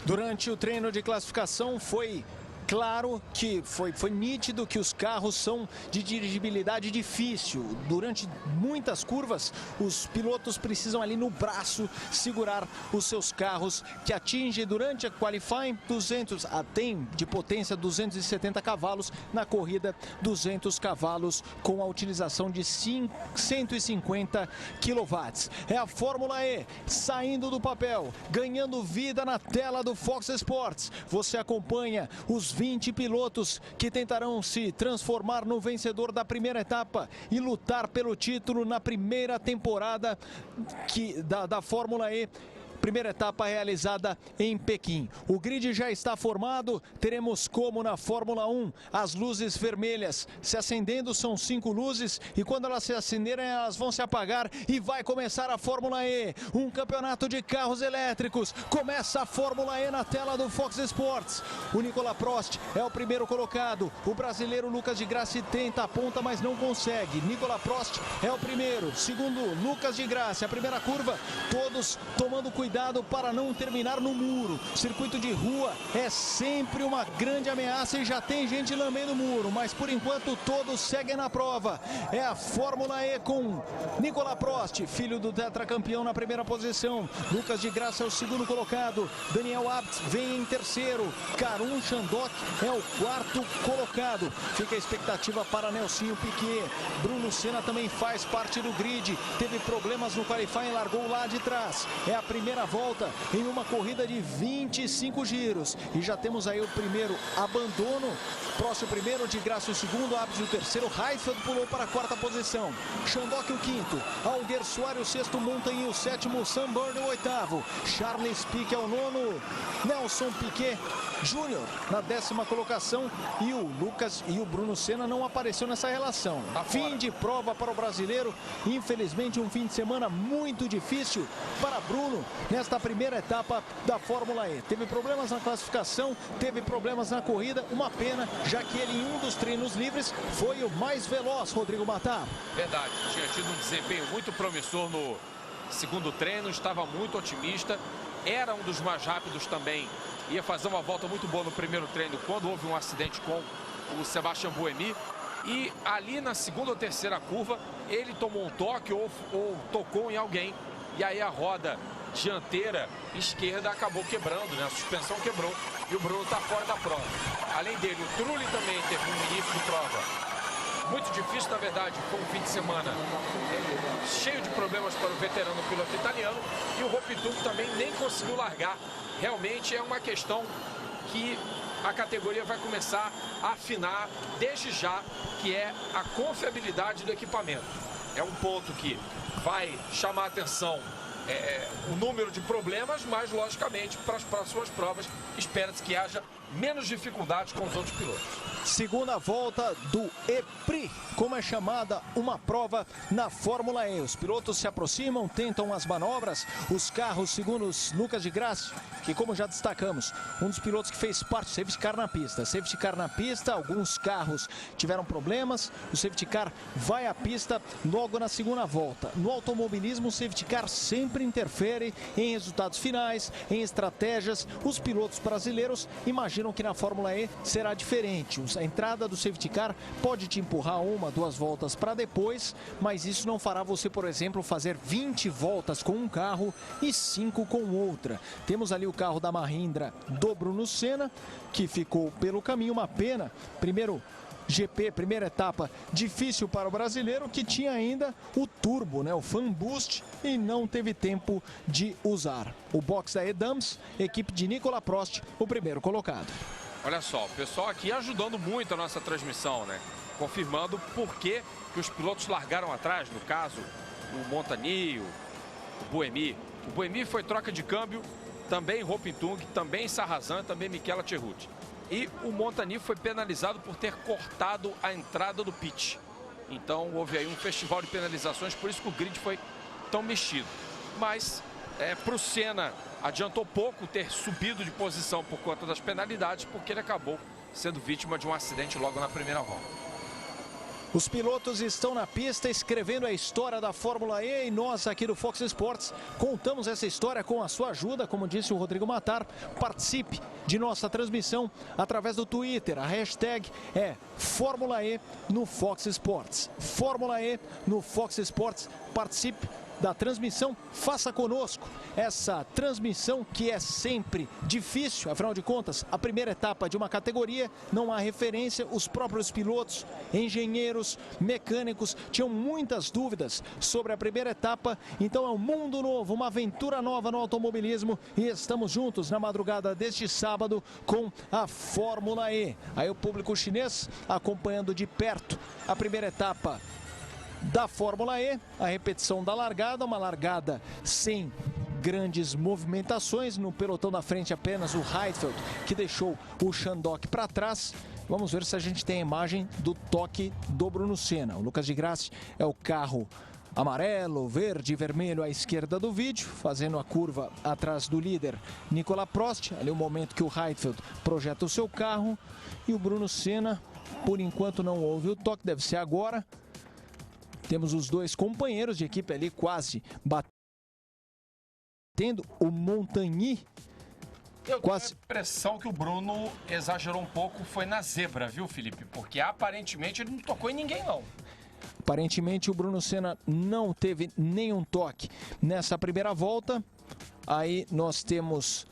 Durante o treino de classificação foi claro que foi nítido que os carros são de dirigibilidade difícil. Durante muitas curvas, os pilotos precisam ali no braço segurar os seus carros, que atinge durante a qualifying 200, tem de potência 270 cavalos, na corrida 200 cavalos com a utilização de 150 kW. É a Fórmula E saindo do papel, ganhando vida na tela do Fox Sports. Você acompanha os 20 pilotos que tentarão se transformar no vencedor da primeira etapa e lutar pelo título na primeira temporada da Fórmula E. Primeira etapa realizada em Pequim. O grid já está formado. Teremos, como na Fórmula 1, as luzes vermelhas se acendendo. São 5 luzes e quando elas se acenderem, elas vão se apagar e vai começar a Fórmula E. Um campeonato de carros elétricos. Começa a Fórmula E na tela do Fox Sports. O Nicolas Prost é o primeiro colocado. O brasileiro Lucas de Grassi tenta a ponta, mas não consegue. Nicolas Prost é o primeiro. Segundo, Lucas de Grassi. A primeira curva, todos tomando cuidado para não terminar no muro. Circuito de rua é sempre uma grande ameaça e já tem gente lambendo o muro, mas por enquanto todos seguem na prova. É a Fórmula E com Nicolas Prost, filho do tetracampeão, na primeira posição. Lucas de Grassi é o segundo colocado. Daniel Abt vem em terceiro. Karun Chandhok é o quarto colocado. Fica a expectativa para Nelsinho Piquet. Bruno Senna também faz parte do grid. Teve problemas no qualifying, largou lá de trás. É a primeira volta em uma corrida de 25 giros e já temos aí o primeiro abandono. Prost o primeiro, de Grassi o segundo, Abt o terceiro, Heidfeld pulou para a quarta posição, Chandhok o quinto, Alguer Soares o sexto, Montanha o sétimo, Sam Burn o oitavo, Charles Piquet é o nono, Nelson Piquet Júnior na 10ª colocação e o Lucas e o Bruno Senna não apareceu nessa relação. Fim de prova para o brasileiro, infelizmente um fim de semana muito difícil para Bruno nesta primeira etapa da Fórmula E. Teve problemas na classificação, teve problemas na corrida, uma pena, já que ele em um dos treinos livres foi o mais veloz, Rodrigo Matar. Verdade, tinha tido um desempenho muito promissor no segundo treino, estava muito otimista, era um dos mais rápidos também, ia fazer uma volta muito boa no primeiro treino quando houve um acidente com o Sebastian Buemi, e ali na segunda ou terceira curva ele tomou um toque ou tocou em alguém, e aí a roda dianteira esquerda acabou quebrando, né? A suspensão quebrou e o Bruno está fora da prova. Além dele, o Trulli também teve um início de prova muito difícil, na verdade. Foi um fim de semana cheio de problemas para o veterano piloto italiano, e o Ropituc também nem conseguiu largar. Realmente é uma questão que a categoria vai começar a afinar desde já, que é a confiabilidade do equipamento. É um ponto que vai chamar a atenção o número de problemas, mas logicamente para as próximas provas espera-se que haja menos dificuldades com os outros pilotos. Segunda volta do EPRI, como é chamada uma prova na Fórmula E. Os pilotos se aproximam, tentam as manobras, os carros, segundo os Lucas de Grassi, que como já destacamos, um dos pilotos que fez parte do safety car na pista. Safety car na pista, alguns carros tiveram problemas, o safety car vai à pista logo na segunda volta. No automobilismo, o safety car sempre interfere em resultados finais, em estratégias. Os pilotos brasileiros imaginam que na Fórmula E será diferente. A entrada do safety car pode te empurrar 1, 2 voltas para depois, mas isso não fará você, por exemplo, fazer 20 voltas com um carro e 5 com outra. Temos ali o carro da Mahindra do Bruno Senna, que ficou pelo caminho, uma pena. Primeiro GP, primeira etapa difícil para o brasileiro, que tinha ainda o turbo, né, o fan boost, e não teve tempo de usar. O box da Edams, equipe de Nicolas Prost, o primeiro colocado. Olha só, o pessoal aqui ajudando muito a nossa transmissão, né? Confirmando por que os pilotos largaram atrás, no caso, o Montagny, o Buemi. O Buemi foi troca de câmbio, também Ropituc, também Sarrazin, também Michela Cerruti. E o Montagny foi penalizado por ter cortado a entrada do pit. Então houve aí um festival de penalizações, por isso que o grid foi tão mexido. Mas para o Senna adiantou pouco ter subido de posição por conta das penalidades, porque ele acabou sendo vítima de um acidente logo na primeira volta. Os pilotos estão na pista escrevendo a história da Fórmula E, e nós aqui do Fox Sports contamos essa história com a sua ajuda, como disse o Rodrigo Matar. Participe de nossa transmissão através do Twitter. A hashtag é Fórmula E no Fox Sports. Fórmula E no Fox Sports. Participe da transmissão, faça conosco essa transmissão que é sempre difícil, afinal de contas, a primeira etapa de uma categoria, não há referência, os próprios pilotos, engenheiros, mecânicos tinham muitas dúvidas sobre a primeira etapa, então é um mundo novo, uma aventura nova no automobilismo, e estamos juntos na madrugada deste sábado com a Fórmula E. Aí o público chinês acompanhando de perto a primeira etapa da Fórmula E, a repetição da largada, uma largada sem grandes movimentações, no pelotão da frente apenas o Heidfeld, que deixou o Chandhok para trás. Vamos ver se a gente tem a imagem do toque do Bruno Senna. O Lucas de Grassi é o carro amarelo, verde e vermelho à esquerda do vídeo, fazendo a curva atrás do líder Nicolas Prost, ali o momento que o Heidfeld projeta o seu carro, e o Bruno Senna, por enquanto não houve o toque, deve ser agora. Temos os dois companheiros de equipe ali quase batendo. O Montagny Eu tenho a impressão que o Bruno exagerou um pouco, foi na zebra, viu, Felipe? Porque aparentemente ele não tocou em ninguém, não. Aparentemente o Bruno Senna não teve nenhum toque nessa primeira volta. Aí nós temos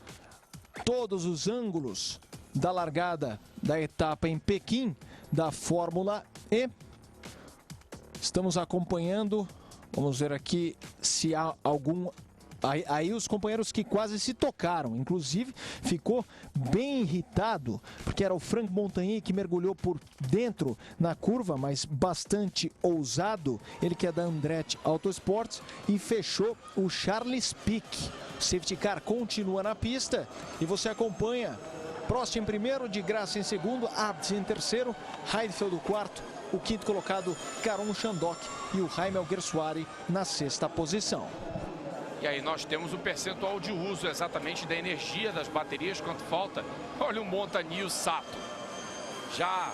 todos os ângulos da largada da etapa em Pequim da Fórmula E. Estamos acompanhando, vamos ver aqui se há algum... Aí os companheiros que quase se tocaram, inclusive ficou bem irritado, porque era o Franck Montagny que mergulhou por dentro na curva, mas bastante ousado, ele que é da Andretti Autosports, e fechou o Charles Pic. O safety car continua na pista e você acompanha Prost em primeiro, de Grassi em segundo, Abt em terceiro, Heidfeld o quarto, o quinto colocado Caron Chandhok e o Jaime Alguersuari na sexta posição. E aí nós temos o percentual de uso exatamente da energia das baterias, quanto falta. Olha o Montagny e o Sato, já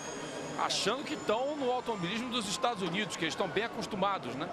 achando que estão no automobilismo dos Estados Unidos, que eles estão bem acostumados, né,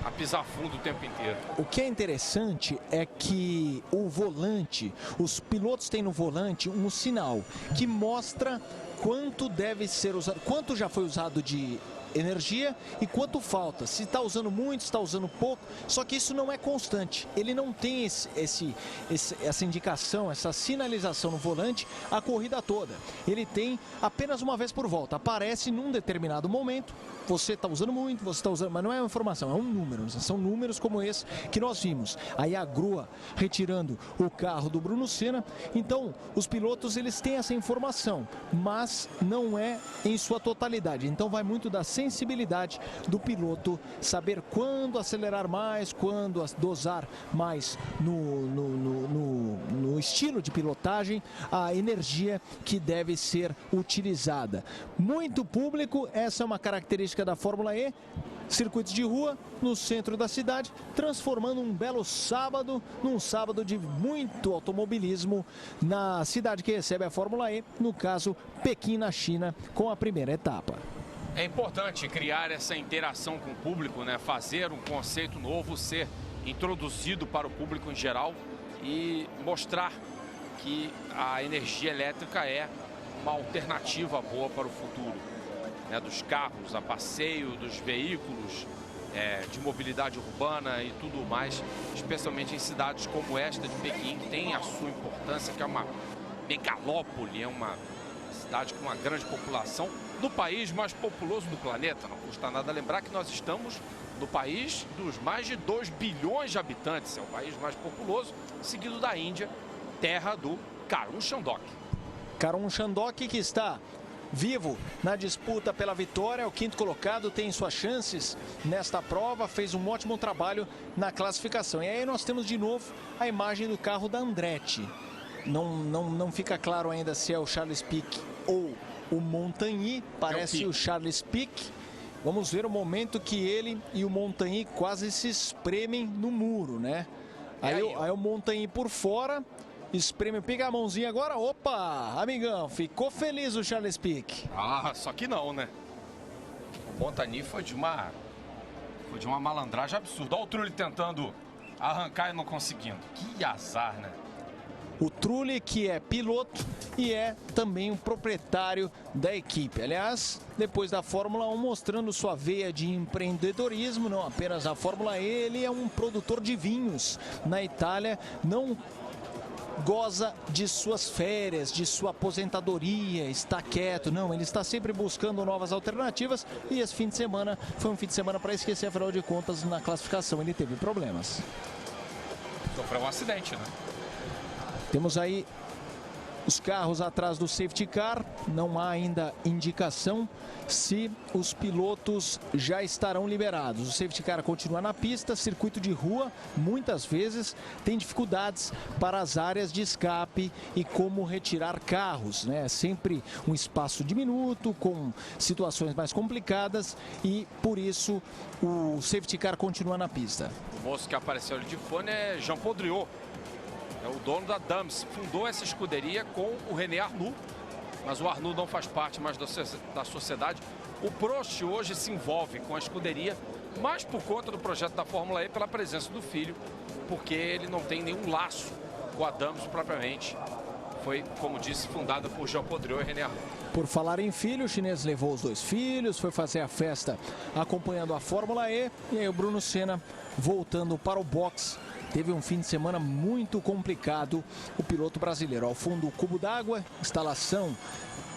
a pisar fundo o tempo inteiro. O que é interessante é que o volante, os pilotos têm no volante um sinal que mostra quanto deve ser usado, quanto já foi usado de energia e quanto falta. Se está usando muito, se está usando pouco, só que isso não é constante. Ele não tem essa indicação, essa sinalização no volante a corrida toda. Ele tem apenas uma vez por volta. Aparece num determinado momento, você está usando muito, você está usando, mas não é uma informação, é um número. São números como esse que nós vimos. Aí a grua retirando o carro do Bruno Senna. Então, os pilotos, eles têm essa informação, mas não é em sua totalidade. Então, vai muito da sensibilidade do piloto, saber quando acelerar mais, quando dosar mais no estilo de pilotagem, a energia que deve ser utilizada. Muito público, essa é uma característica da Fórmula E. Circuitos de rua no centro da cidade, transformando um belo sábado num sábado de muito automobilismo na cidade que recebe a Fórmula E, no caso Pequim, na China, com a primeira etapa. É importante criar essa interação com o público, né? Fazer um conceito novo ser introduzido para o público em geral e mostrar que a energia elétrica é uma alternativa boa para o futuro, né? Dos carros a passeio, dos veículos de mobilidade urbana e tudo mais, especialmente em cidades como esta de Pequim, que tem a sua importância, que é uma megalópole, é uma cidade com uma grande população, no país mais populoso do planeta. Não custa nada lembrar que nós estamos no país dos mais de 2 bilhões de habitantes. É o país mais populoso, seguido da Índia, terra do Karun Chandhok. Karun Chandhok, que está vivo na disputa pela vitória, o quinto colocado, tem suas chances nesta prova, fez um ótimo trabalho na classificação. E aí nós temos de novo a imagem do carro da Andretti. Não fica claro ainda se é o Charles Pic ou o Montagny, parece o Charles Pic. Vamos ver o momento que ele e o Montagny quase se espremem no muro, né? Aí o Montagny por fora, espreme, pega a mãozinha agora, opa, amigão, ficou feliz o Charles Pic. Ah, só que não, né? O Montagny foi de uma malandragem absurda. Olha o Trulli tentando arrancar e não conseguindo. Que azar, né? O Trulli, que é piloto e é também um proprietário da equipe. Aliás, depois da Fórmula 1, mostrando sua veia de empreendedorismo, não apenas na Fórmula E, ele é um produtor de vinhos na Itália, não goza de suas férias, de sua aposentadoria, está quieto, não, ele está sempre buscando novas alternativas e esse fim de semana foi um fim de semana para esquecer, afinal de contas, na classificação ele teve problemas. Sofreu um acidente, né? Temos aí os carros atrás do safety car, não há ainda indicação se os pilotos já estarão liberados. O safety car continua na pista, circuito de rua, muitas vezes tem dificuldades para as áreas de escape e como retirar carros, né? Sempre um espaço diminuto, com situações mais complicadas e por isso o safety car continua na pista. O moço que apareceu ali de fone é Jean Podriot. É o dono da Dams, fundou essa escuderia com o René Arnoux, mas o Arnoux não faz parte mais da sociedade. O Prost hoje se envolve com a escuderia, mais por conta do projeto da Fórmula E, pela presença do filho, porque ele não tem nenhum laço com a Dams propriamente. Foi, como disse, fundada por Jean Podriot e René Arnoux. Por falar em filho, o chinês levou os 2 filhos, foi fazer a festa acompanhando a Fórmula E, e aí o Bruno Senna voltando para o box. Teve um fim de semana muito complicado o piloto brasileiro. Ao fundo, o cubo d'água, instalação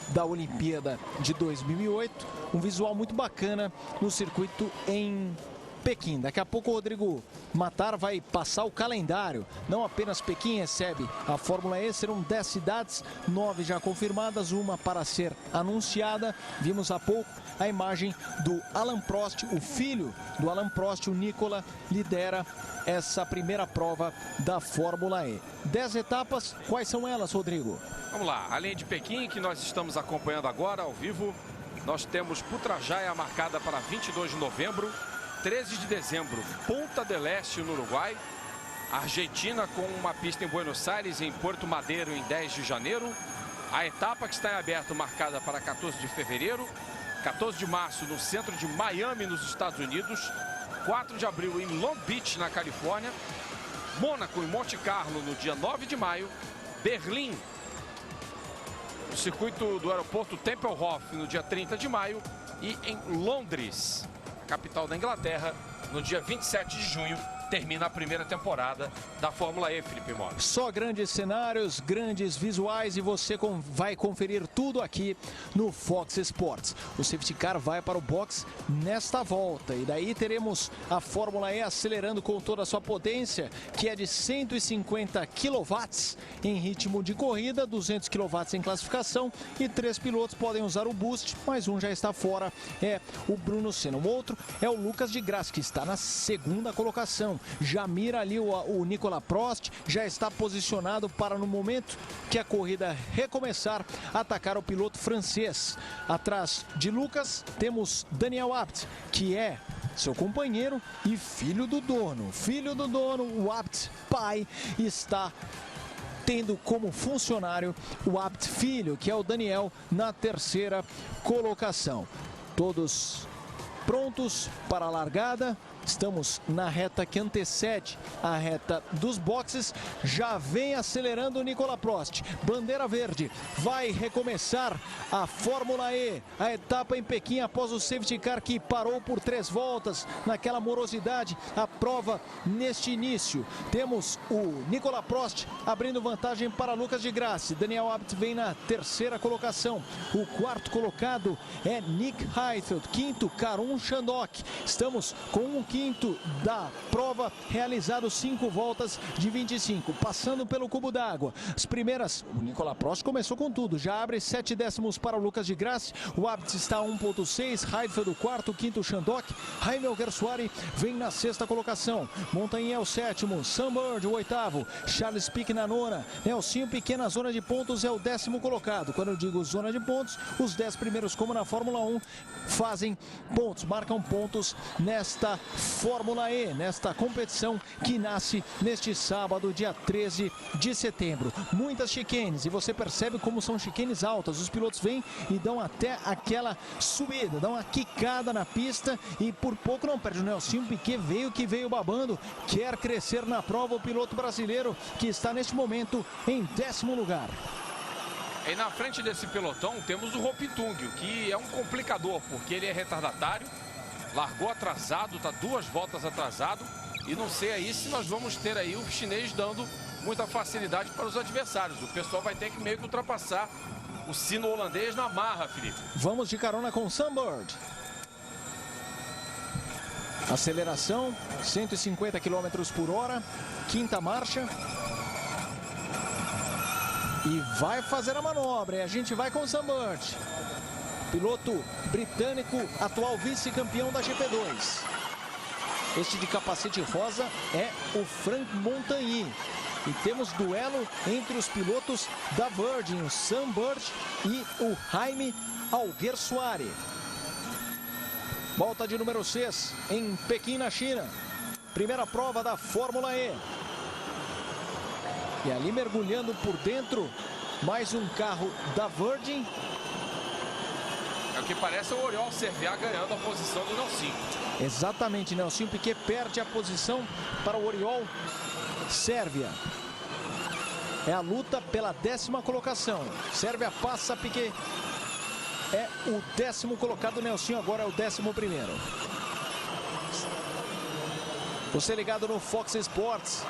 da Olimpíada de 2008. Um visual muito bacana no circuito em Pequim. Daqui a pouco o Rodrigo Matar vai passar o calendário. Não apenas Pequim recebe a Fórmula E, serão 10 cidades, 9 já confirmadas, uma para ser anunciada. Vimos há pouco a imagem do Alain Prost, o filho do Alain Prost, o Nicola, lidera essa primeira prova da Fórmula E. 10 etapas, quais são elas, Rodrigo? Vamos lá, além de Pequim, que nós estamos acompanhando agora ao vivo, nós temos Putrajaya marcada para 22 de novembro, 13 de dezembro, Punta del Este no Uruguai, Argentina com uma pista em Buenos Aires, em Porto Madeiro em 10 de janeiro, a etapa que está em aberto marcada para 14 de fevereiro, 14 de março no centro de Miami, nos Estados Unidos, 4 de abril em Long Beach, na Califórnia, Mônaco e Monte Carlo no dia 9 de maio, Berlim, no circuito do aeroporto Tempelhof no dia 30 de maio E em Londres, capital da Inglaterra, no dia 27 de junho, termina a primeira temporada da Fórmula E, Felipe Mota. Só grandes cenários, grandes visuais e você vai conferir tudo aqui no Fox Sports. O safety car vai para o box nesta volta e daí teremos a Fórmula E acelerando com toda a sua potência, que é de 150 kW em ritmo de corrida, 200 kW em classificação e 3 pilotos podem usar o boost, mas um já está fora, é o Bruno Senna. O outro é o Lucas de Grassi, que está na segunda colocação. Já mira ali o Nicolas Prost, já está posicionado para no momento que a corrida recomeçar, atacar o piloto francês. Atrás de Lucas temos Daniel Abt, que é seu companheiro e filho do dono. Filho do dono, o Abt, pai, está tendo como funcionário o Abt filho, que é o Daniel, na terceira colocação. Todos prontos para a largada. Estamos na reta que antecede a reta dos boxes. Já vem acelerando o Nicolas Prost. Bandeira verde. Vai recomeçar a Fórmula E. A etapa em Pequim após o safety car que parou por 3 voltas. Naquela morosidade, a prova neste início. Temos o Nicolas Prost abrindo vantagem para Lucas de Grassi. Daniel Abt vem na terceira colocação. O quarto colocado é Nick Heidfeld. Quinto, Karun Chandhok. Estamos com um quinto da prova, realizado 5 voltas de 25, passando pelo cubo d'água. As primeiras, o Nicolas Prost começou com tudo, já abre 7 décimos para o Lucas de Grassi, o Abt está 1.6, Heidfeld o quarto, o quinto Chandhok, Jaime Alguersuari vem na sexta colocação, Montagny é o sétimo, Sam Bird o oitavo, Charles Pic na nona, Nelsinho Piquet na zona de pontos é o 10º colocado. Quando eu digo zona de pontos, os 10 primeiros, como na Fórmula 1, fazem pontos, marcam pontos nesta Fórmula E, nesta competição que nasce neste sábado, dia 13 de setembro. Muitas chicanes e você percebe como são chicanes altas. Os pilotos vêm e dão até aquela subida, dão uma quicada na pista e por pouco não perde. O Nelsinho Piquet veio babando, quer crescer na prova o piloto brasileiro que está neste momento em 10º lugar. E na frente desse pelotão temos o Ropitung, que é um complicador, porque ele é retardatário, largou atrasado, está 2 voltas atrasado. E não sei aí se nós vamos ter aí o chinês dando muita facilidade para os adversários. O pessoal vai ter que meio que ultrapassar o sino holandês na marra, Felipe. Vamos de carona com Sam Bird. Aceleração, 150 km por hora, quinta marcha. E vai fazer a manobra. E a gente vai com Sam Bird. Piloto britânico, atual vice-campeão da GP2. Este de capacete rosa é o Franck Montagny. E temos duelo entre os pilotos da Virgin, o Sam Bird e o Jaime Alguersuari. Volta de número 6 em Pequim, na China. Primeira prova da Fórmula E. E ali mergulhando por dentro, mais um carro da Virgin. É o que parece o Oriol Serviá ganhando a posição do Nelsinho. Exatamente, Nelsinho Piquet perde a posição para o Oriol Serviá. É a luta pela 10ª colocação. Serviá passa, Piquet é o 10º colocado, Nelsinho agora é o 11º. Você ligado no Fox Sports.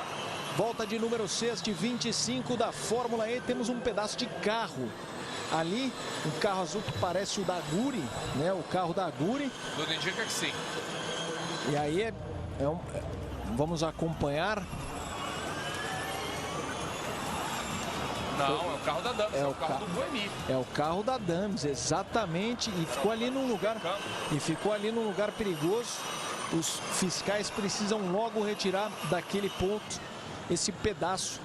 Volta de número 6 de 25 da Fórmula E. Temos um pedaço de carro. Ali, um carro azul que parece o da Aguri, né? O carro da Aguri. Tudo indica que sim. E aí vamos acompanhar. Não, é o carro da Dams, é o carro do Buemi. É o carro da Dams, exatamente. E ficou ali num lugar perigoso. Os fiscais precisam logo retirar daquele ponto esse pedaço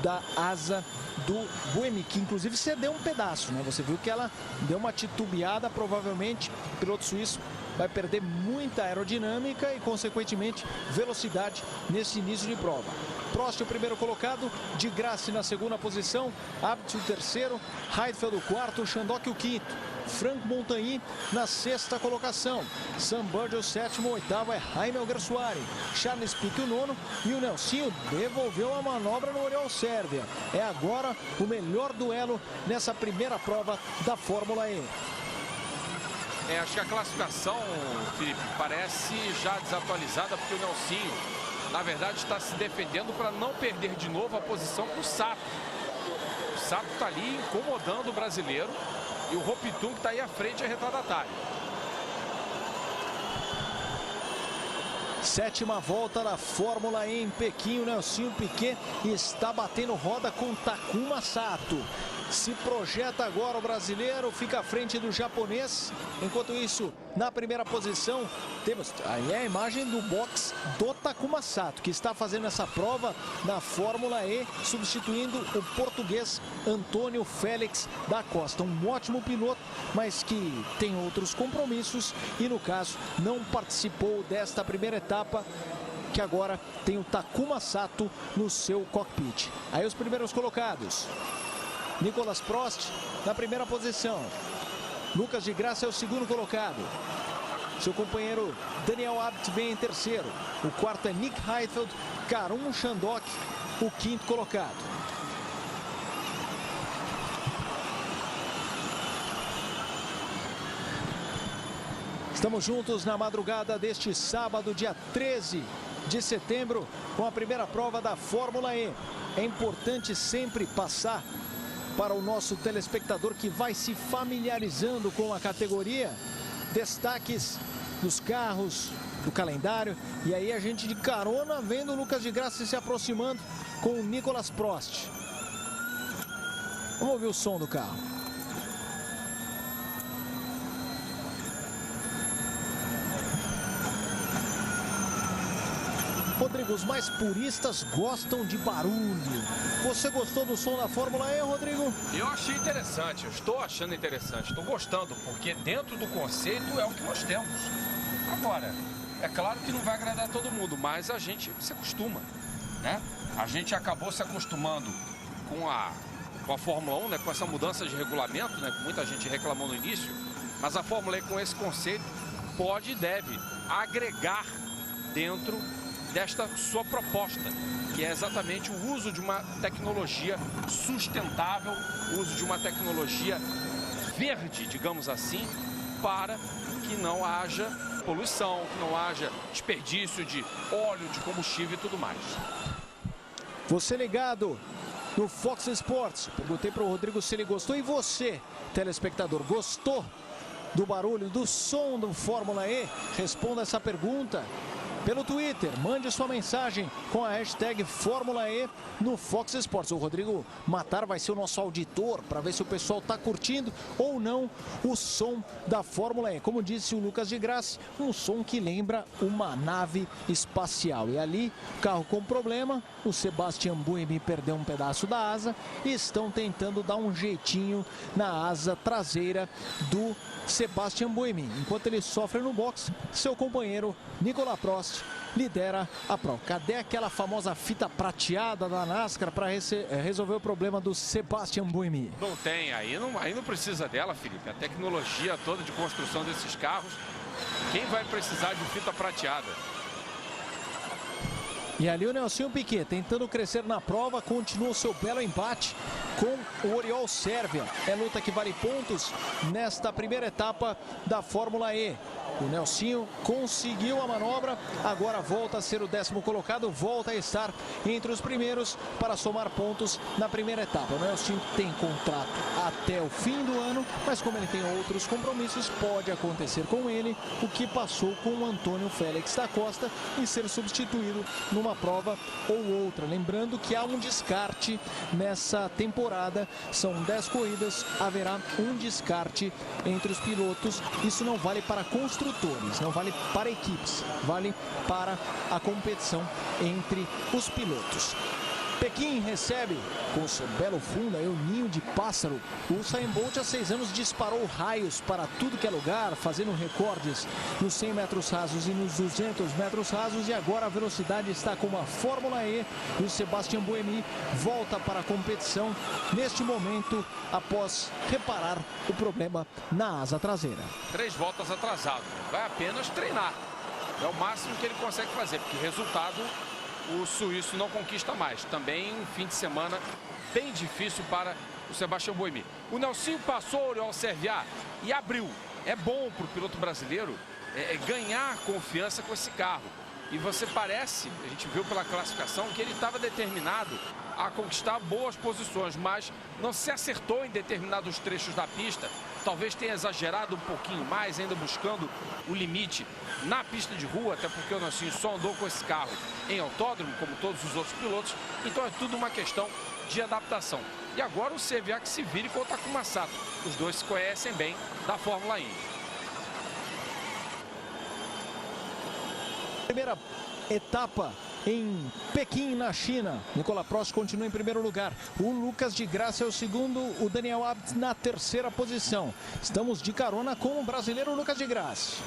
da asa do Buemi, que inclusive cedeu um pedaço, né? Você viu que ela deu uma titubeada, provavelmente o piloto suíço vai perder muita aerodinâmica e, consequentemente, velocidade nesse início de prova. Prost, o primeiro colocado, de Grassi na segunda posição, Abt o terceiro, Heidfeld o quarto, Chandhok o quinto, Franck Montagny na sexta colocação, Sam Bird o sétimo, o oitavo é Jaime Alguersuari, Charles Pic o nono e o Nelsinho devolveu a manobra no Oriol Serviá. É agora o melhor duelo nessa primeira prova da Fórmula E. Acho que a classificação, Felipe, parece já desatualizada, porque o Nelsinho, na verdade, está se defendendo para não perder de novo a posição para o Sato. O Sato está ali incomodando o brasileiro e o Ropitung que está aí à frente é retardatário. Sétima volta da Fórmula E em Pequim. O Nelsinho Piquet está batendo roda com Takuma Sato. Se projeta agora o brasileiro, fica à frente do japonês. Enquanto isso, na primeira posição, temos aí a imagem do box do Takuma Sato, que está fazendo essa prova na Fórmula E, substituindo o português Antônio Félix da Costa. Um ótimo piloto, mas que tem outros compromissos e, no caso, não participou desta primeira etapa, que agora tem o Takuma Sato no seu cockpit. Aí os primeiros colocados. Nicolas Prost na primeira posição. Lucas de Graça é o segundo colocado. Seu companheiro Daniel Abt vem em terceiro. O quarto é Nick Heidfeld. Karun Chandhok, o quinto colocado. Estamos juntos na madrugada deste sábado, dia 13 de setembro, com a primeira prova da Fórmula E. É importante sempre passar para o nosso telespectador que vai se familiarizando com a categoria, destaques dos carros, do calendário, e aí a gente de carona vendo o Lucas de Graça se aproximando com o Nicolas Prost. Vamos ouvir o som do carro. Rodrigo, os mais puristas gostam de barulho. Você gostou do som da Fórmula E, Rodrigo? Eu achei interessante, eu estou achando interessante, estou gostando, porque dentro do conceito é o que nós temos. Agora, é claro que não vai agradar todo mundo, mas a gente se acostuma, né? A gente acabou se acostumando com a Fórmula 1, né? Com essa mudança de regulamento, né? Muita gente reclamou no início, mas a Fórmula E com esse conceito pode e deve agregar dentro desta sua proposta, que é exatamente o uso de uma tecnologia sustentável, o uso de uma tecnologia verde, digamos assim, para que não haja poluição, que não haja desperdício de óleo, de combustível e tudo mais. Você ligado no Fox Sports, perguntei para o Rodrigo se ele gostou, e você, telespectador, gostou do barulho, do som do Fórmula E? Responda essa pergunta pelo Twitter, mande sua mensagem com a hashtag Fórmula E no Fox Sports. O Rodrigo Matar vai ser o nosso auditor para ver se o pessoal está curtindo ou não o som da Fórmula E. Como disse o Lucas de Graça, um som que lembra uma nave espacial. E ali, carro com problema, o Sebastian Buemi perdeu um pedaço da asa e estão tentando dar um jeitinho na asa traseira do Sebastian Buemi. Enquanto ele sofre no box, seu companheiro Nicolas Prost lidera a prova. Cadê aquela famosa fita prateada da NASCAR para resolver o problema do Sebastian Buemi? Não tem, aí não precisa dela, Felipe. A tecnologia toda de construção desses carros, quem vai precisar de fita prateada? E ali o Nelsinho Piquet tentando crescer na prova, continua o seu belo empate com o Oriol Sérvia. É luta que vale pontos nesta primeira etapa da Fórmula E. O Nelsinho conseguiu a manobra, agora volta a ser o 10º colocado, volta a estar entre os primeiros para somar pontos na primeira etapa. O Nelsinho tem contrato até o fim do ano, mas como ele tem outros compromissos, pode acontecer com ele o que passou com o Antônio Félix da Costa em ser substituído numa prova ou outra. Lembrando que há um descarte nessa temporada, são 10 corridas, haverá um descarte entre os pilotos. Isso não vale para construtores, não vale para equipes, vale para a competição entre os pilotos. Pequim recebe com seu belo fundo aí o ninho de pássaro. O Usain Bolt há 6 anos disparou raios para tudo que é lugar, fazendo recordes nos 100 metros rasos e nos 200 metros rasos, e agora a velocidade está com a Fórmula E e o Sebastian Buemi volta para a competição neste momento após reparar o problema na asa traseira. 3 voltas atrasado, vai apenas treinar, é o máximo que ele consegue fazer, porque resultado o suíço não conquista mais. Também um fim de semana bem difícil para o Sebastian Buemi. O Nelsinho passou o Oriol Sérvia e abriu é bom para o piloto brasileiro ganhar confiança com esse carro. E você parece, a gente viu pela classificação, que ele estava determinado a conquistar boas posições, mas não se acertou em determinados trechos da pista. Talvez tenha exagerado um pouquinho mais, ainda buscando o limite na pista de rua, até porque o Nelsinho só andou com esse carro em autódromo, como todos os outros pilotos. Então é tudo uma questão de adaptação. E agora o CVA que se vire com o Takuma Sato. Os dois se conhecem bem da Fórmula Indy. Primeira etapa em Pequim, na China. Nicolas Prost continua em primeiro lugar. O Lucas de Graça é o segundo, o Daniel Abt na terceira posição. Estamos de carona com o brasileiro Lucas de Graça.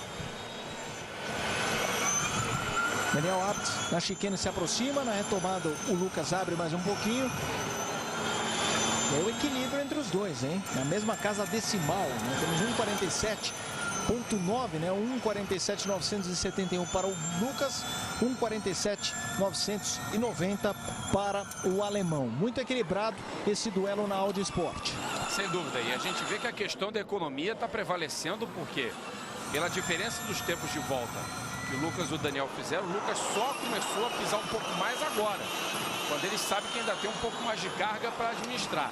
Daniel Abt na chicane se aproxima, na retomada o Lucas abre mais um pouquinho. É o equilíbrio entre os dois, hein? Na mesma casa decimal, né? Temos 1:47.9, né? 1:47.971 para o Lucas, 1:47.990 para o alemão. Muito equilibrado esse duelo na Audi Sport. Sem dúvida, e a gente vê que a questão da economia está prevalecendo, porque pela diferença dos tempos de volta que o Lucas e o Daniel fizeram, o Lucas só começou a pisar um pouco mais agora, quando ele sabe que ainda tem um pouco mais de carga para administrar.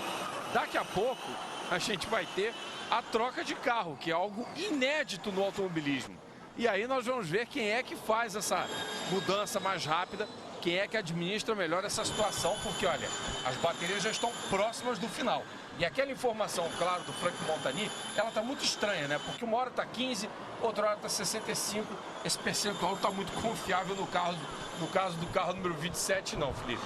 Daqui a pouco a gente vai ter a troca de carro, que é algo inédito no automobilismo. E aí nós vamos ver quem é que faz essa mudança mais rápida, quem é que administra melhor essa situação, porque olha, as baterias já estão próximas do final. E aquela informação, claro, do Franck Montagny, ela está muito estranha, né? Porque uma hora está 15, outra hora está 65. Esse percentual não está muito confiável no caso do carro número 27, não, Felipe.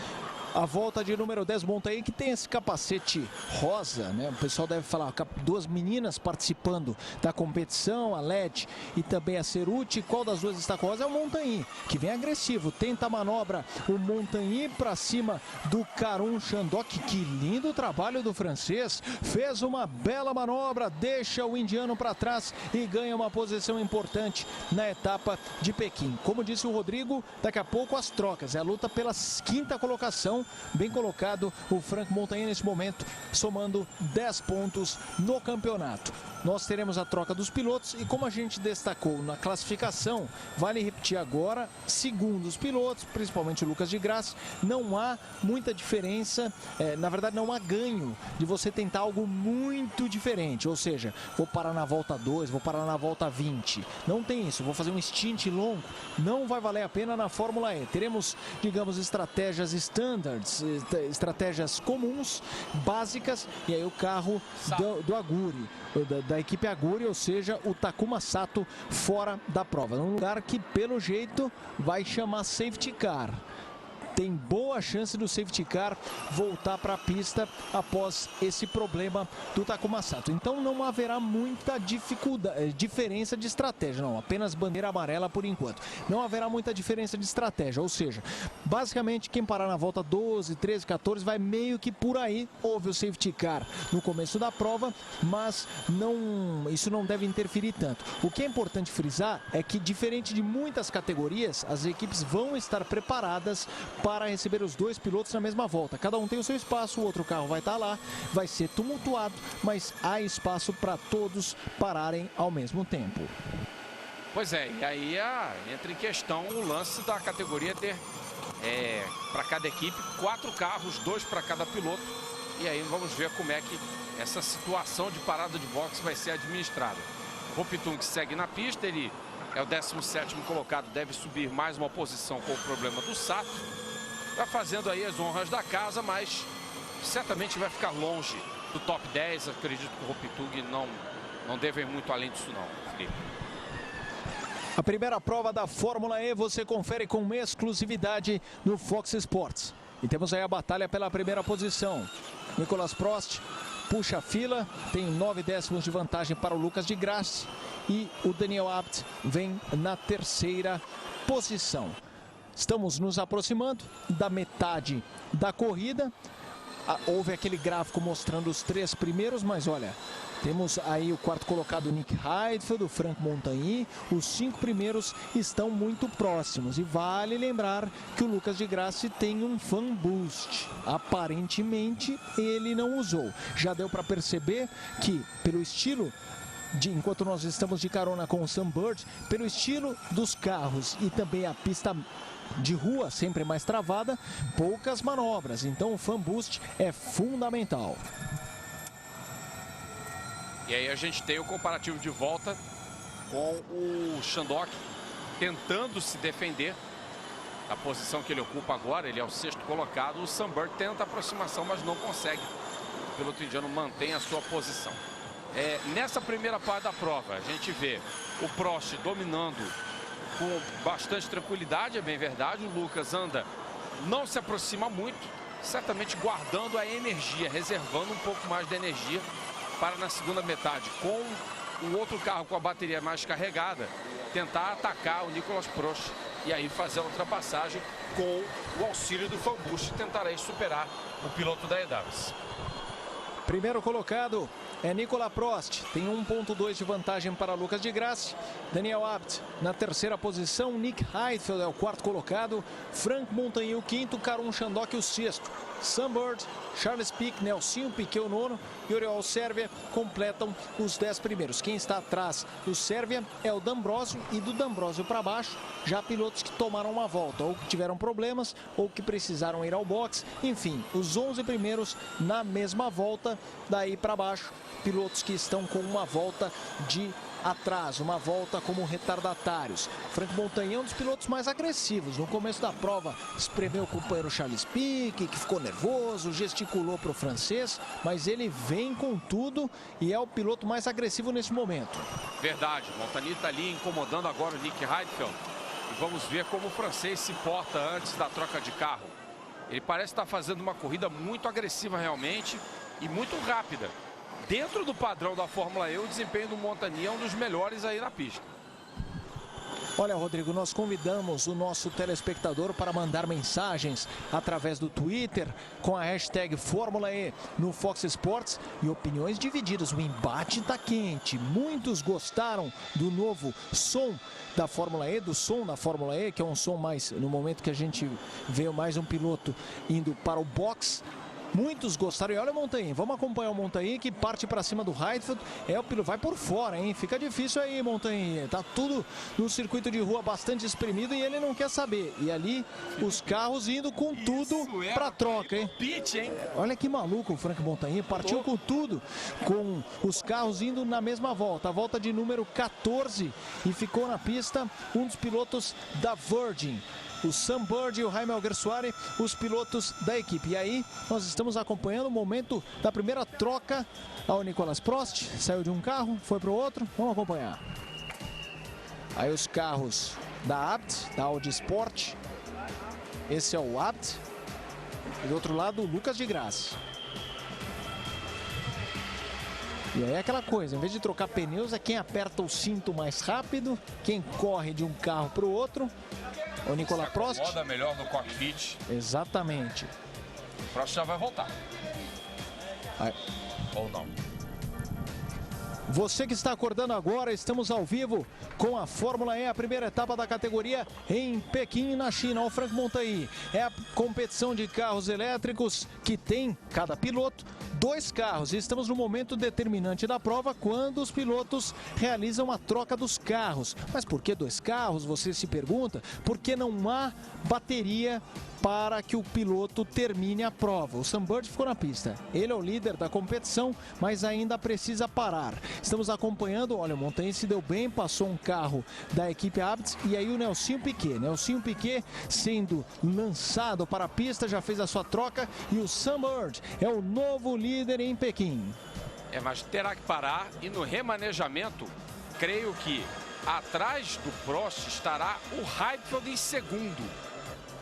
A volta de número 10 Montagny, que tem esse capacete rosa, né? O pessoal deve falar, duas meninas participando da competição, a LED e também a Ceruti. Qual das duas está com rosa? É o Montagny, que vem agressivo, tenta a manobra, o Montagny para cima do Karun Chandhok. Que lindo trabalho do francês, fez uma bela manobra, deixa o indiano para trás e ganha uma posição importante na etapa de Pequim. Como disse o Rodrigo, daqui a pouco as trocas, é a luta pela quinta colocação. Bem colocado o Franck Montagny nesse momento, somando 10 pontos no campeonato. Nós teremos a troca dos pilotos e, como a gente destacou na classificação, vale repetir agora, segundo os pilotos, principalmente o Lucas de Graça, não há muita diferença, na verdade não há ganho de você tentar algo muito diferente, ou seja, vou parar na volta 2, vou parar na volta 20, não tem isso, vou fazer um stint longo, não vai valer a pena na Fórmula E. Teremos, digamos, estratégias standards, estratégias comuns, básicas, e aí o carro do Aguri, da equipe Aguri, ou seja, o Takuma Sato fora da prova, num lugar que pelo jeito vai chamar safety car. Tem boa chance do safety car voltar para a pista após esse problema do Takuma Sato. Então não haverá muita diferença de estratégia, não, apenas bandeira amarela por enquanto. Não haverá muita diferença de estratégia, ou seja, basicamente quem parar na volta 12, 13, 14 vai meio que por aí. Houve o safety car no começo da prova, mas isso não deve interferir tanto. O que é importante frisar é que, diferente de muitas categorias, as equipes vão estar preparadas para receber os dois pilotos na mesma volta. Cada um tem o seu espaço, o outro carro vai estar lá, vai ser tumultuado, mas há espaço para todos pararem ao mesmo tempo. Pois é, e aí entra em questão o lance da categoria ter, para cada equipe, 4 carros, 2 para cada piloto. E aí vamos ver como é que essa situação de parada de boxe vai ser administrada. O Ropitung segue na pista, ele é o 17º colocado, deve subir mais uma posição com o problema do Sato. Está fazendo aí as honras da casa, mas certamente vai ficar longe do top 10. Acredito que o Ropitung não deve ir muito além disso não, Felipe. A primeira prova da Fórmula E você confere com exclusividade no Fox Sports. E temos aí a batalha pela primeira posição. Nicolas Prost puxa a fila, tem 9 décimos de vantagem para o Lucas de Graça. E o Daniel Abt vem na terceira posição. Estamos nos aproximando da metade da corrida. Houve aquele gráfico mostrando os 3 primeiros, mas olha, temos aí o quarto colocado, Nick Heidfeld, o Franck Montagny. Os 5 primeiros estão muito próximos. E vale lembrar que o Lucas de Graça tem um fan boost. Aparentemente ele não usou. Já deu para perceber que, pelo estilo enquanto nós estamos de carona com o Sunbird, pelo estilo dos carros e também a pista de rua sempre mais travada, poucas manobras, então o fan boost é fundamental. E aí a gente tem o comparativo de volta com o Shandok tentando se defender da posição que ele ocupa agora. Ele é o 6º colocado. O Sunbird tenta a aproximação, mas não consegue. O piloto indiano mantém a sua posição. Nessa primeira parte da prova, a gente vê o Prost dominando com bastante tranquilidade, é bem verdade. O Lucas anda, não se aproxima muito, certamente guardando a energia, reservando um pouco mais de energia para na segunda metade, com o outro carro com a bateria mais carregada, tentar atacar o Nicolas Prost e aí fazer a ultrapassagem com o auxílio do fan boost, tentar aí superar o piloto da EWS. Primeiro colocado é Nicolas Prost, tem 1,2 de vantagem para Lucas de Grassi. Daniel Abt na terceira posição, Nick Heidfeld é o 4º colocado, Franck Montagny o 5º, Karun Shandok o 6º. Sunbird, Charles Pic, Nelsinho Piquet o 9º e Oriol Sérvia completam os 10 primeiros. Quem está atrás do Sérvia é o D'Ambrosio e do D'Ambrosio para baixo, já pilotos que tomaram uma volta, ou que tiveram problemas, ou que precisaram ir ao box. Enfim, os 11 primeiros na mesma volta, daí para baixo, pilotos que estão com uma volta de atraso, uma volta como retardatários. Franck Montagny é um dos pilotos mais agressivos. No começo da prova, espremeu o companheiro Charles Pic, que ficou nervoso, gesticulou para o francês, mas ele vem com tudo e é o piloto mais agressivo nesse momento. Verdade, Montagny está ali incomodando agora o Nick Heidfeld. E vamos ver como o francês se porta antes da troca de carro. Ele parece estar fazendo uma corrida muito agressiva realmente e muito rápida. Dentro do padrão da Fórmula E, o desempenho do Montagny é um dos melhores aí na pista. Olha, Rodrigo, nós convidamos o nosso telespectador para mandar mensagens através do Twitter com a hashtag Fórmula E no Fox Sports e opiniões divididas. O embate está quente. Muitos gostaram do novo som da Fórmula E, do som da Fórmula E, que é um som mais, no momento que a gente vê mais um piloto indo para o box. Muitos gostaram. E olha o Montagny, vamos acompanhar o Montagny que parte para cima do Heidfeld. O piloto vai por fora, hein? Fica difícil aí, Montagny. Tá tudo no circuito de rua bastante espremido e ele não quer saber. E ali os carros indo com tudo para troca, hein? Olha que maluco o Franck Montagny, partiu com tudo, com os carros indo na mesma volta, a volta de número 14, e ficou na pista um dos pilotos da Virgin. O Sunbird e o Jaime Alguersuari, os pilotos da equipe. E aí nós estamos acompanhando o momento da primeira troca ao Nicolas Prost. Saiu de um carro, foi para o outro. Vamos acompanhar. Aí os carros da Abt, da Audi Sport. Esse é o Abt. E do outro lado, o Lucas de Grassi. E aí é aquela coisa, em vez de trocar pneus, é quem aperta o cinto mais rápido, quem corre de um carro para o outro. O Nicolas Prost. Roda melhor no cockpit. Exatamente. O Prost já vai voltar. Aí. Ou não. Você que está acordando agora, estamos ao vivo com a Fórmula E, a primeira etapa da categoria em Pequim, na China. O Franck Montagny é a competição de carros elétricos que tem, cada piloto, 2 carros. E estamos no momento determinante da prova, quando os pilotos realizam a troca dos carros. Mas por que 2 carros, você se pergunta? Porque não há bateria para que o piloto termine a prova. O Sunbird ficou na pista. Ele é o líder da competição, mas ainda precisa parar. Estamos acompanhando, olha, o Montagny se deu bem, passou um carro da equipe Abt e aí o Nelsinho Piquet. Nelsinho Piquet sendo lançado para a pista, já fez a sua troca e o Sunbird é o novo líder em Pequim. Mas terá que parar e no remanejamento, creio que atrás do Prost estará o Heidfeld em segundo.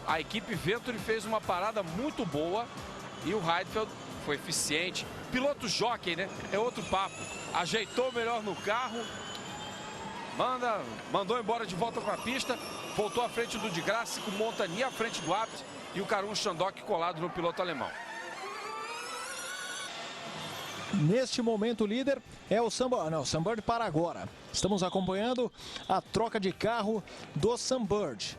A equipe Venturi fez uma parada muito boa e o Heidfeld foi eficiente. Piloto jockey, né? É outro papo. Ajeitou melhor no carro. Mandou embora de volta para a pista. Voltou à frente do de Grassi, com o Montagny à frente do Abt e o Karun Shandok colado no piloto alemão. Neste momento o líder é o Sunbird. Não, o Sunbird para agora. Estamos acompanhando a troca de carro do Sunbird.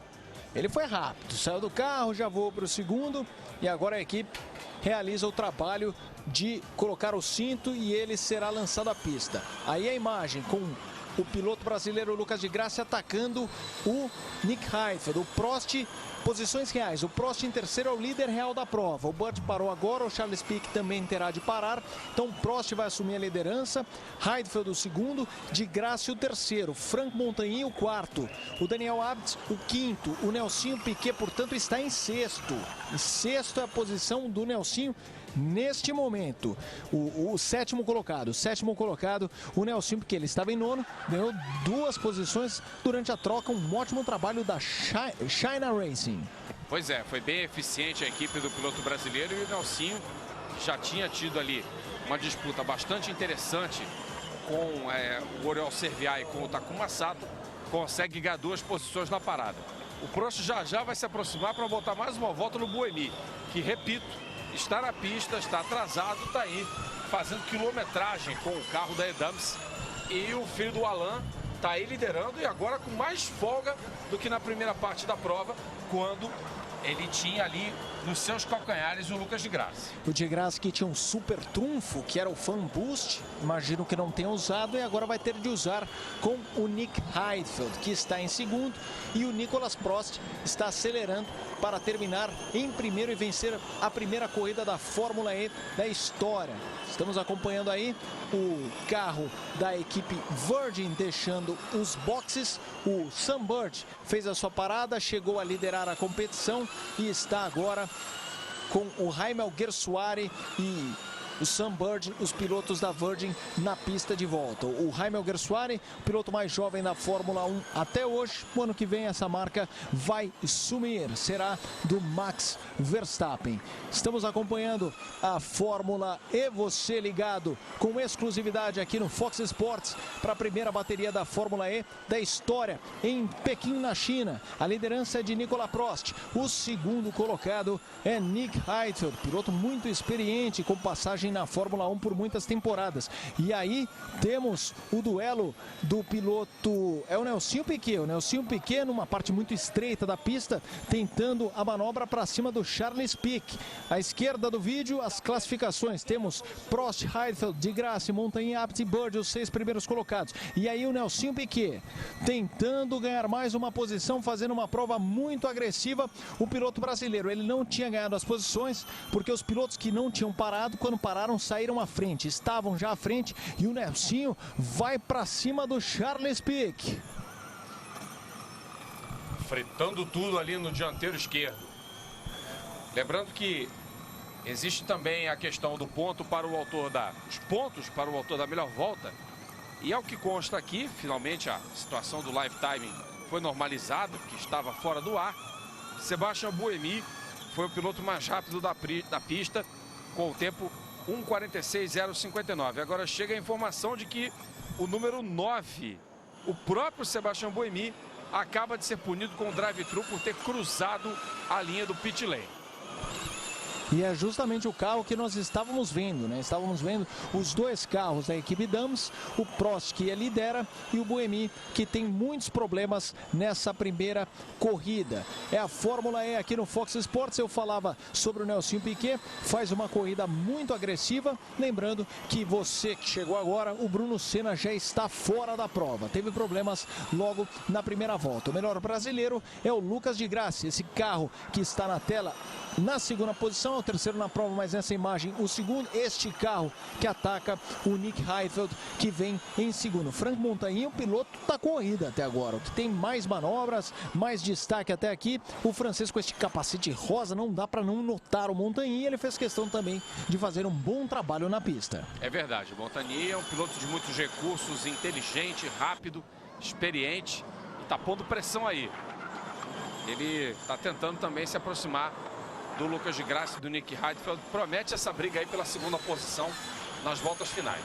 Ele foi rápido, saiu do carro, já voou para o segundo e agora a equipe realiza o trabalho de colocar o cinto e ele será lançado à pista. Aí a imagem com o piloto brasileiro Lucas de Grassi atacando o Nick Heidfeld. O Prost, posições reais. O Prost em terceiro é o líder real da prova. O Bird parou agora, o Charles Pic também terá de parar. Então o Prost vai assumir a liderança. Heidfeld o segundo, de Grassi o terceiro. Franck Montagny o quarto. O Daniel Abt o quinto. O Nelsinho Piquet, portanto, está em sexto. E sexto é a posição do Nelsinho. Neste momento, o sétimo colocado, o Nelsinho, porque ele estava em nono, ganhou 2 posições durante a troca. Um ótimo trabalho da China Racing. Pois é, foi bem eficiente a equipe do piloto brasileiro e o Nelsinho já tinha tido ali uma disputa bastante interessante com o Oriol Serviat e com o Takuma Sato, consegue ganhar 2 posições na parada. O Prost já vai se aproximar para botar mais uma volta no Buemi, que, repito, está na pista, está atrasado, está aí fazendo quilometragem com o carro da Edams. E o filho do Alain está aí liderando e agora com mais folga do que na primeira parte da prova, quando ele tinha ali nos seus calcanhares o Lucas de Grassi. O de Grassi que tinha um super trunfo, que era o Fan Boost, imagino que não tenha usado e agora vai ter de usar com o Nick Heidfeld, que está em segundo, e o Nicolas Prost está acelerando para terminar em primeiro e vencer a primeira corrida da Fórmula E da história. Estamos acompanhando aí o carro da equipe Virgin deixando os boxes. O Sam Bird fez a sua parada, chegou a liderar a competição e está agora com o Jaime Alguersuari e o Sam Bird, os pilotos da Virgin, na pista de volta. O Jaime Alguersuari, o piloto mais jovem da Fórmula 1 até hoje. O ano que vem essa marca vai sumir, será do Max Verstappen. Estamos acompanhando a Fórmula E, você ligado com exclusividade aqui no Fox Sports para a primeira bateria da Fórmula E da história em Pequim, na China. A liderança é de Nicolas Prost. O segundo colocado é Nick Heidfeld, piloto muito experiente, com passagem na Fórmula 1 por muitas temporadas. E aí temos o duelo do piloto, é o Nelsinho Piquet. O Nelsinho Piquet numa parte muito estreita da pista, tentando a manobra para cima do Charles Pic. À esquerda do vídeo, as classificações. Temos Prost, Heidfeld, de Grassi, Montagny, Abt e Bird, os 6 primeiros colocados. E aí o Nelsinho Piquet tentando ganhar mais uma posição, fazendo uma prova muito agressiva. O piloto brasileiro, ele não tinha ganhado as posições, porque os pilotos que não tinham parado, quando pararam, saíram à frente, estavam já à frente, e o Nelsinho vai para cima do Charles Pic. Fritando tudo ali no dianteiro esquerdo. Lembrando que existe também a questão do ponto para o autor os pontos para o autor da melhor volta. E ao que consta aqui, finalmente a situação do lifetime foi normalizada, que estava fora do ar. Sebastian Buemi foi o piloto mais rápido da pista, com o tempo 1:46.059. Agora chega a informação de que o número 9, o próprio Sebastian Buemi, acaba de ser punido com o drive-thru por ter cruzado a linha do pit lane. E é justamente o carro que nós estávamos vendo, né? Estávamos vendo os 2 carros da equipe Dams, o Prost que lidera e o Buemi que tem muitos problemas nessa primeira corrida. É a Fórmula E aqui no Fox Sports. Eu falava sobre o Nelsinho Piquet, faz uma corrida muito agressiva. Lembrando que você que chegou agora, o Bruno Senna já está fora da prova. Teve problemas logo na primeira volta. O melhor brasileiro é o Lucas de Grassi, esse carro que está na tela na segunda posição, é o terceiro na prova, mas nessa imagem o segundo, este carro que ataca o Nick Heidfeld, que vem em segundo. Franck Montagny, o piloto da corrida até agora, o que tem mais manobras, mais destaque até aqui. O francês com este capacete rosa, não dá para não notar o Montagny, ele fez questão também de fazer um bom trabalho na pista. É verdade, o Montagny é um piloto de muitos recursos, inteligente, rápido, experiente, e está pondo pressão aí. Ele está tentando também se aproximar do Lucas de Grassi e do Nick Heidfeld. Promete essa briga aí pela segunda posição nas voltas finais.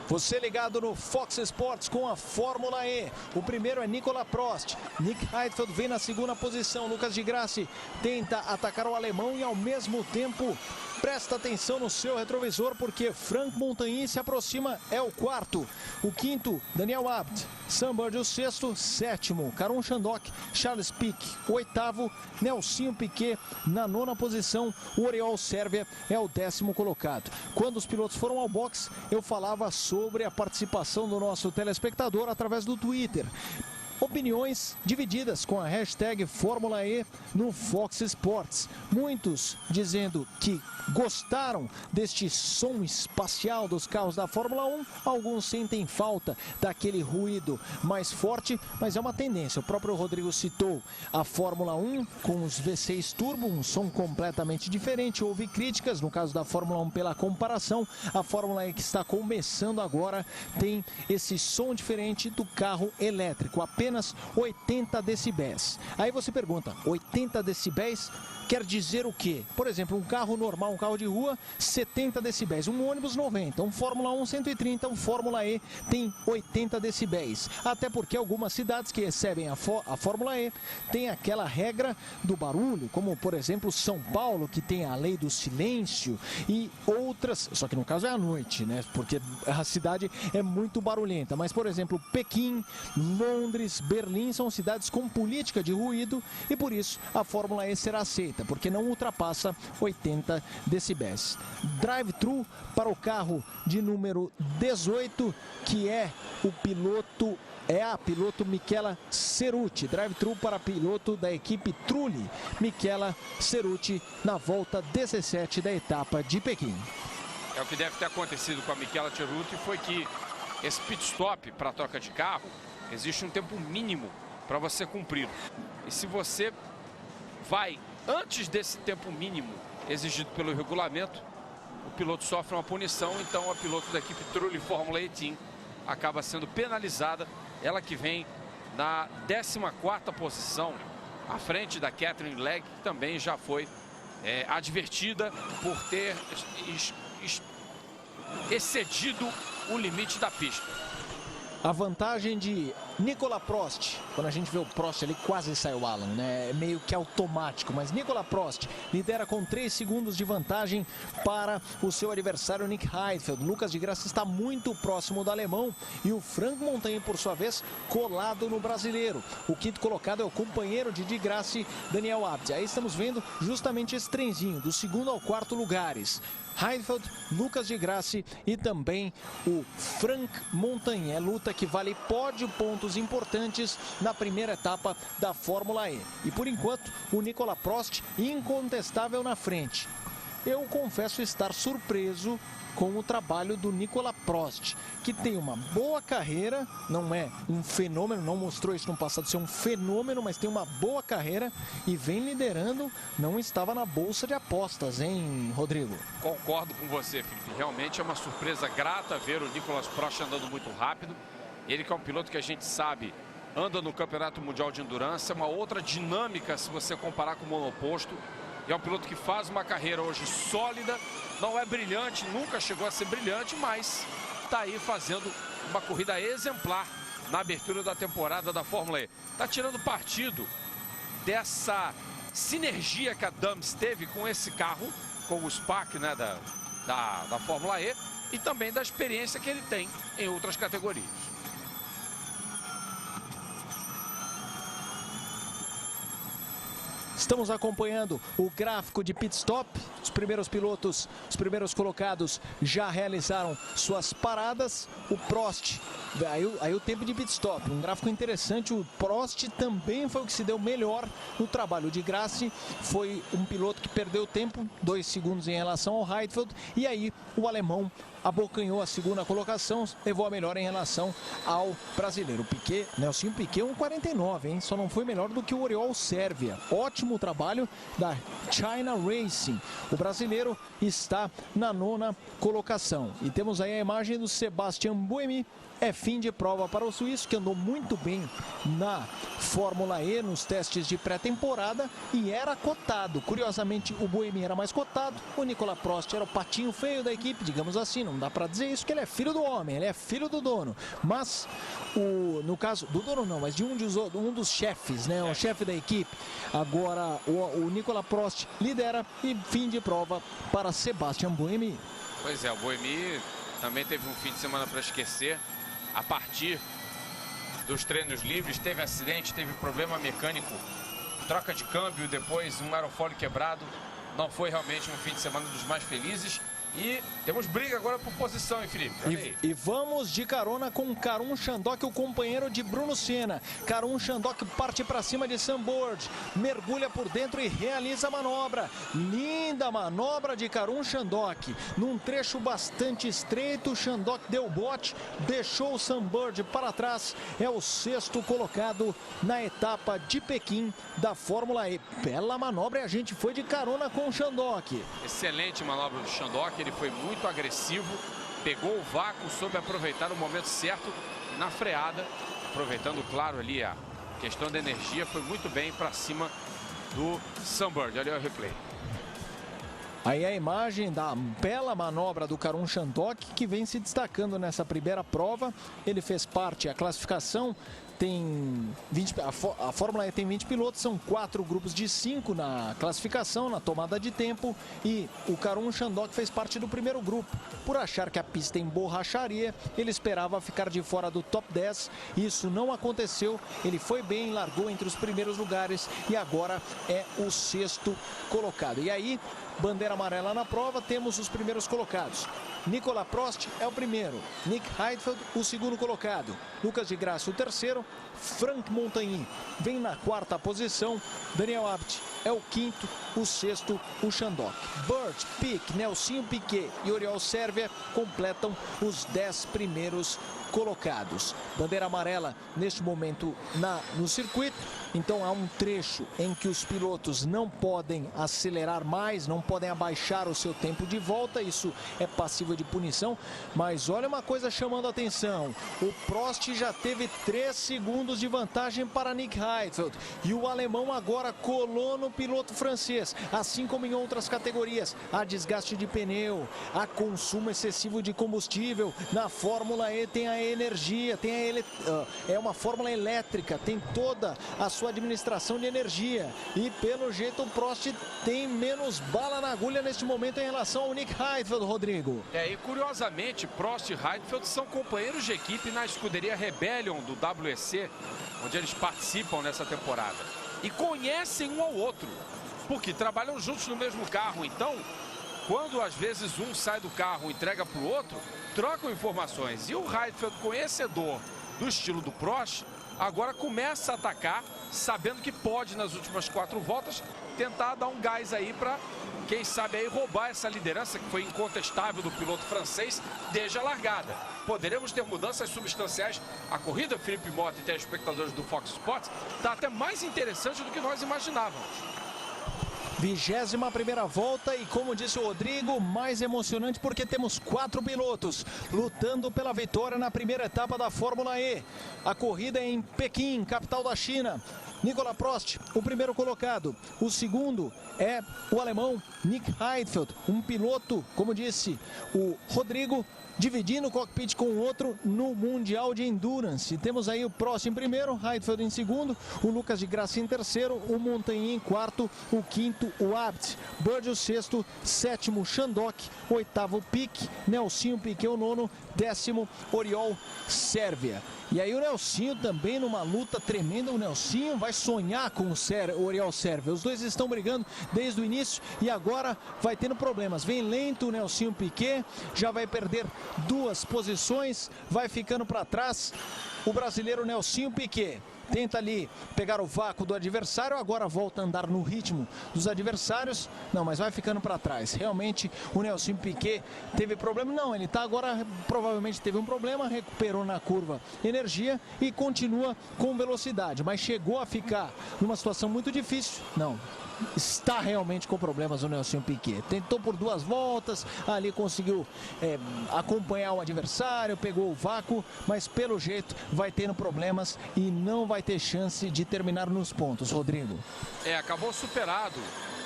Você ligado no Fox Sports com a Fórmula E. O primeiro é Nicolas Prost. Nick Heidfeld vem na segunda posição. Lucas di Grassi tenta atacar o alemão e ao mesmo tempo presta atenção no seu retrovisor porque Franck Montagny se aproxima, é o quarto. O quinto, Daniel Abt. Sam Bird, o sexto. Sétimo, Karun Chandhok. Charles Pic, o oitavo. Nelsinho Piquet na nona posição. O Oriol Sérvia é o 10º colocado. Quando os pilotos foram ao box, eu falava sobre a participação do nosso telespectador através do Twitter. Opiniões divididas com a hashtag Fórmula E no Fox Sports. Muitos dizendo que gostaram deste som espacial dos carros da Fórmula 1. Alguns sentem falta daquele ruído mais forte, mas é uma tendência. O próprio Rodrigo citou a Fórmula 1 com os V6 Turbo, um som completamente diferente. Houve críticas, no caso da Fórmula 1, pela comparação. A Fórmula E que está começando agora tem esse som diferente do carro elétrico. Apenas 80 decibéis. Aí você pergunta, 80 decibéis quer dizer o quê? Por exemplo, um carro normal, um carro de rua, 70 decibéis. Um ônibus, 90. Um Fórmula 1, 130. Um Fórmula E tem 80 decibéis. Até porque algumas cidades que recebem a Fórmula E tem aquela regra do barulho, como, por exemplo, São Paulo, que tem a lei do silêncio e outras, só que no caso é à noite, né? Porque a cidade é muito barulhenta. Mas, por exemplo, Pequim, Londres, Berlim são cidades com política de ruído e por isso a Fórmula E será aceita, porque não ultrapassa 80 decibéis. Drive-thru para o carro de número 18, que é o piloto, a piloto Michela Cerutti. Drive-thru para piloto da equipe Trulli, Michela Cerutti, na volta 17 da etapa de Pequim. É o que deve ter acontecido com a Michela Cerutti, foi que esse pit stop para troca de carro, existe um tempo mínimo para você cumprir. E se você vai antes desse tempo mínimo exigido pelo regulamento, o piloto sofre uma punição. Então a piloto da equipe Trulli Fórmula E Team acaba sendo penalizada. Ela que vem na 14ª posição, à frente da Catherine Legg, que também já foi advertida por ter excedido o limite da pista. A vantagem de Nicolas Prost, quando a gente vê o Prost ali, quase sai o Alan, né? É meio que automático, mas Nicolas Prost lidera com 3 segundos de vantagem para o seu adversário Nick Heidfeld. Lucas di Grassi está muito próximo do alemão e o Franck Montagny, por sua vez, colado no brasileiro. O quinto colocado é o companheiro de di Grassi, Daniel Abt. Aí estamos vendo justamente esse trenzinho, do segundo ao quarto lugares. Heidfeld, Lucas di Grassi e também o Franck Montagny. É luta que vale pódio, pontos importantes na primeira etapa da Fórmula E. E por enquanto, o Nicolas Prost incontestável na frente. Eu confesso estar surpreso com o trabalho do Nicolas Prost, que tem uma boa carreira, não é um fenômeno, não mostrou isso no passado ser um fenômeno, mas tem uma boa carreira e vem liderando, não estava na bolsa de apostas, hein, Rodrigo? Concordo com você, Felipe. Realmente é uma surpresa grata ver o Nicolas Prost andando muito rápido. Ele que é um piloto que a gente sabe anda no Campeonato Mundial de Endurance, é uma outra dinâmica se você comparar com o monoposto. E é um piloto que faz uma carreira hoje sólida, não é brilhante, nunca chegou a ser brilhante, mas está aí fazendo uma corrida exemplar na abertura da temporada da Fórmula E. Está tirando partido dessa sinergia que a Dams teve com esse carro, com o Spark, né, da Fórmula E, e também da experiência que ele tem em outras categorias. Estamos acompanhando o gráfico de pit stop. Os primeiros pilotos, os primeiros colocados já realizaram suas paradas. O Prost, aí o tempo de pit stop, um gráfico interessante. O Prost também foi o que se deu melhor no trabalho. De Grassi foi um piloto que perdeu tempo, 2 segundos em relação ao Heidfeld. E aí o alemão abocanhou a segunda colocação, levou a melhor em relação ao brasileiro. Piquet, Nelsinho Piquet, 1,49, hein? Só não foi melhor do que o Oriol Sérvia. Ótimo trabalho da China Racing. O brasileiro está na 9ª colocação. E temos aí a imagem do Sebastian Buemi. É fim de prova para o suíço, que andou muito bem na Fórmula E nos testes de pré-temporada e era cotado. Curiosamente, o Buemi era mais cotado, o Nicolas Prost era o patinho feio da equipe, digamos assim, não não dá para dizer isso, que ele é filho do homem, ele é filho do dono. Mas, no caso, do dono não, mas de um dos chefes, né? O chefe da equipe. Agora, o Nicolas Prost lidera e fim de prova para Sebastian Buemi. Pois é, o Buemi também teve um fim de semana para esquecer. A partir dos treinos livres, teve acidente, teve problema mecânico, troca de câmbio, depois um aerofólio quebrado. Não foi realmente um fim de semana dos mais felizes. E temos briga agora por posição, hein, Felipe? E vamos de carona com Karun Chandhok, o companheiro de Bruno Senna. Karun Chandhok parte para cima de Sam Bird, mergulha por dentro e realiza a manobra. Linda manobra de Karun Chandhok. Num trecho bastante estreito, Chandhok deu bote, deixou o Sam Bird para trás. É o 6º colocado na etapa de Pequim da Fórmula E. Bela manobra e a gente foi de carona com o Chandhok. Excelente manobra do Chandhok. Ele foi muito agressivo, pegou o vácuo, soube aproveitar o momento certo na freada, aproveitando, claro, ali a questão da energia, foi muito bem para cima do Sam Bird. Olha o replay. Aí a imagem da bela manobra do Karun Chandhok, que vem se destacando nessa primeira prova. Ele fez parte, a classificação tem 20, a Fórmula E tem 20 pilotos, são 4 grupos de 5 na classificação, na tomada de tempo, e o Karun Chandhok fez parte do primeiro grupo. Por achar que a pista tem borracharia, ele esperava ficar de fora do top 10, isso não aconteceu, ele foi bem, largou entre os primeiros lugares e agora é o 6º colocado. E aí, bandeira amarela na prova, temos os primeiros colocados. Nicolas Prost é o primeiro, Nick Heidfeld o 2º colocado, Lucas de Grassi o 3º, Franck Montagny vem na 4ª posição, Daniel Abt é o 5º, o 6º o Chandhok. Bird, Pic, Nelsinho Piquet e Oriol Servia completam os 10 primeiros colocados. Bandeira amarela neste momento no circuito, então há um trecho em que os pilotos não podem acelerar mais, não podem abaixar o seu tempo de volta, isso é passível de punição, mas olha uma coisa chamando a atenção, o Prost já teve 3 segundos de vantagem para Nick Heidfeld e o alemão agora colou no piloto francês, assim como em outras categorias, há desgaste de pneu, há consumo excessivo de combustível, na Fórmula E tem a energia, é uma fórmula elétrica, tem toda a sua administração de energia e pelo jeito o Prost tem menos bala na agulha neste momento em relação ao Nick Heidfeld, Rodrigo. E curiosamente Prost e Heidfeld são companheiros de equipe na escuderia Rebellion do WEC, onde eles participam nessa temporada e conhecem um ao outro, porque trabalham juntos no mesmo carro, então quando às vezes um sai do carro e entrega para o outro, trocam informações. E o Heidfeld, conhecedor do estilo do Prost, agora começa a atacar, sabendo que pode, nas últimas 4 voltas, tentar dar um gás aí para, quem sabe, aí roubar essa liderança que foi incontestável do piloto francês desde a largada. Poderemos ter mudanças substanciais. A corrida, Felipe Mota e telespectadores do Fox Sports, está até mais interessante do que nós imaginávamos. 21ª volta e, como disse o Rodrigo, mais emocionante porque temos 4 pilotos lutando pela vitória na primeira etapa da Fórmula E. A corrida é em Pequim, capital da China. Nicolas Prost, o primeiro colocado. O segundo é o alemão Nick Heidfeld, um piloto, como disse o Rodrigo, dividindo o cockpit com o outro no Mundial de Endurance. Temos aí o Prost em primeiro, Heidfeld em segundo, o Lucas de Grassi em terceiro, o Montagny em quarto, o quinto, o Abt, Bird o 6º, 7º, Chandhok, 8º, Pic, Nelsinho Piquet o 9º, 10º, Oriol Servia. E aí o Nelsinho também numa luta tremenda, o Nelsinho vai sonhar com o Oriol Servia. Os dois estão brigando desde o início e agora vai tendo problemas. Vem lento o Nelsinho Piquet, já vai perder 2 posições, vai ficando para trás o brasileiro Nelsinho Piquet. Tenta ali pegar o vácuo do adversário, agora volta a andar no ritmo dos adversários. Não, mas vai ficando para trás. Realmente o Nelsinho Piquet teve problema? Não, ele está agora, provavelmente teve um problema, recuperou na curva energia e continua com velocidade. Mas chegou a ficar numa situação muito difícil? Não. Está realmente com problemas o Nelsinho Piquet. Tentou por 2 voltas, ali conseguiu acompanhar o adversário, pegou o vácuo, mas pelo jeito vai tendo problemas e não vai ter chance de terminar nos pontos, Rodrigo. Acabou superado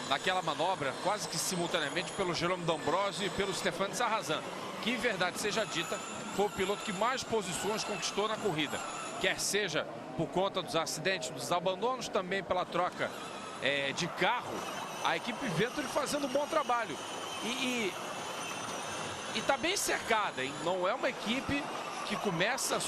naquela manobra, quase que simultaneamente pelo Jerome D'Ambrosio e pelo Stéphane Sarrazin. que, verdade seja dita, foi o piloto que mais posições conquistou na corrida. Quer seja por conta dos acidentes, dos abandonos, também pela troca de carro, a equipe Venturi fazendo um bom trabalho. E está bem cercada, hein? Não é uma equipe que começa...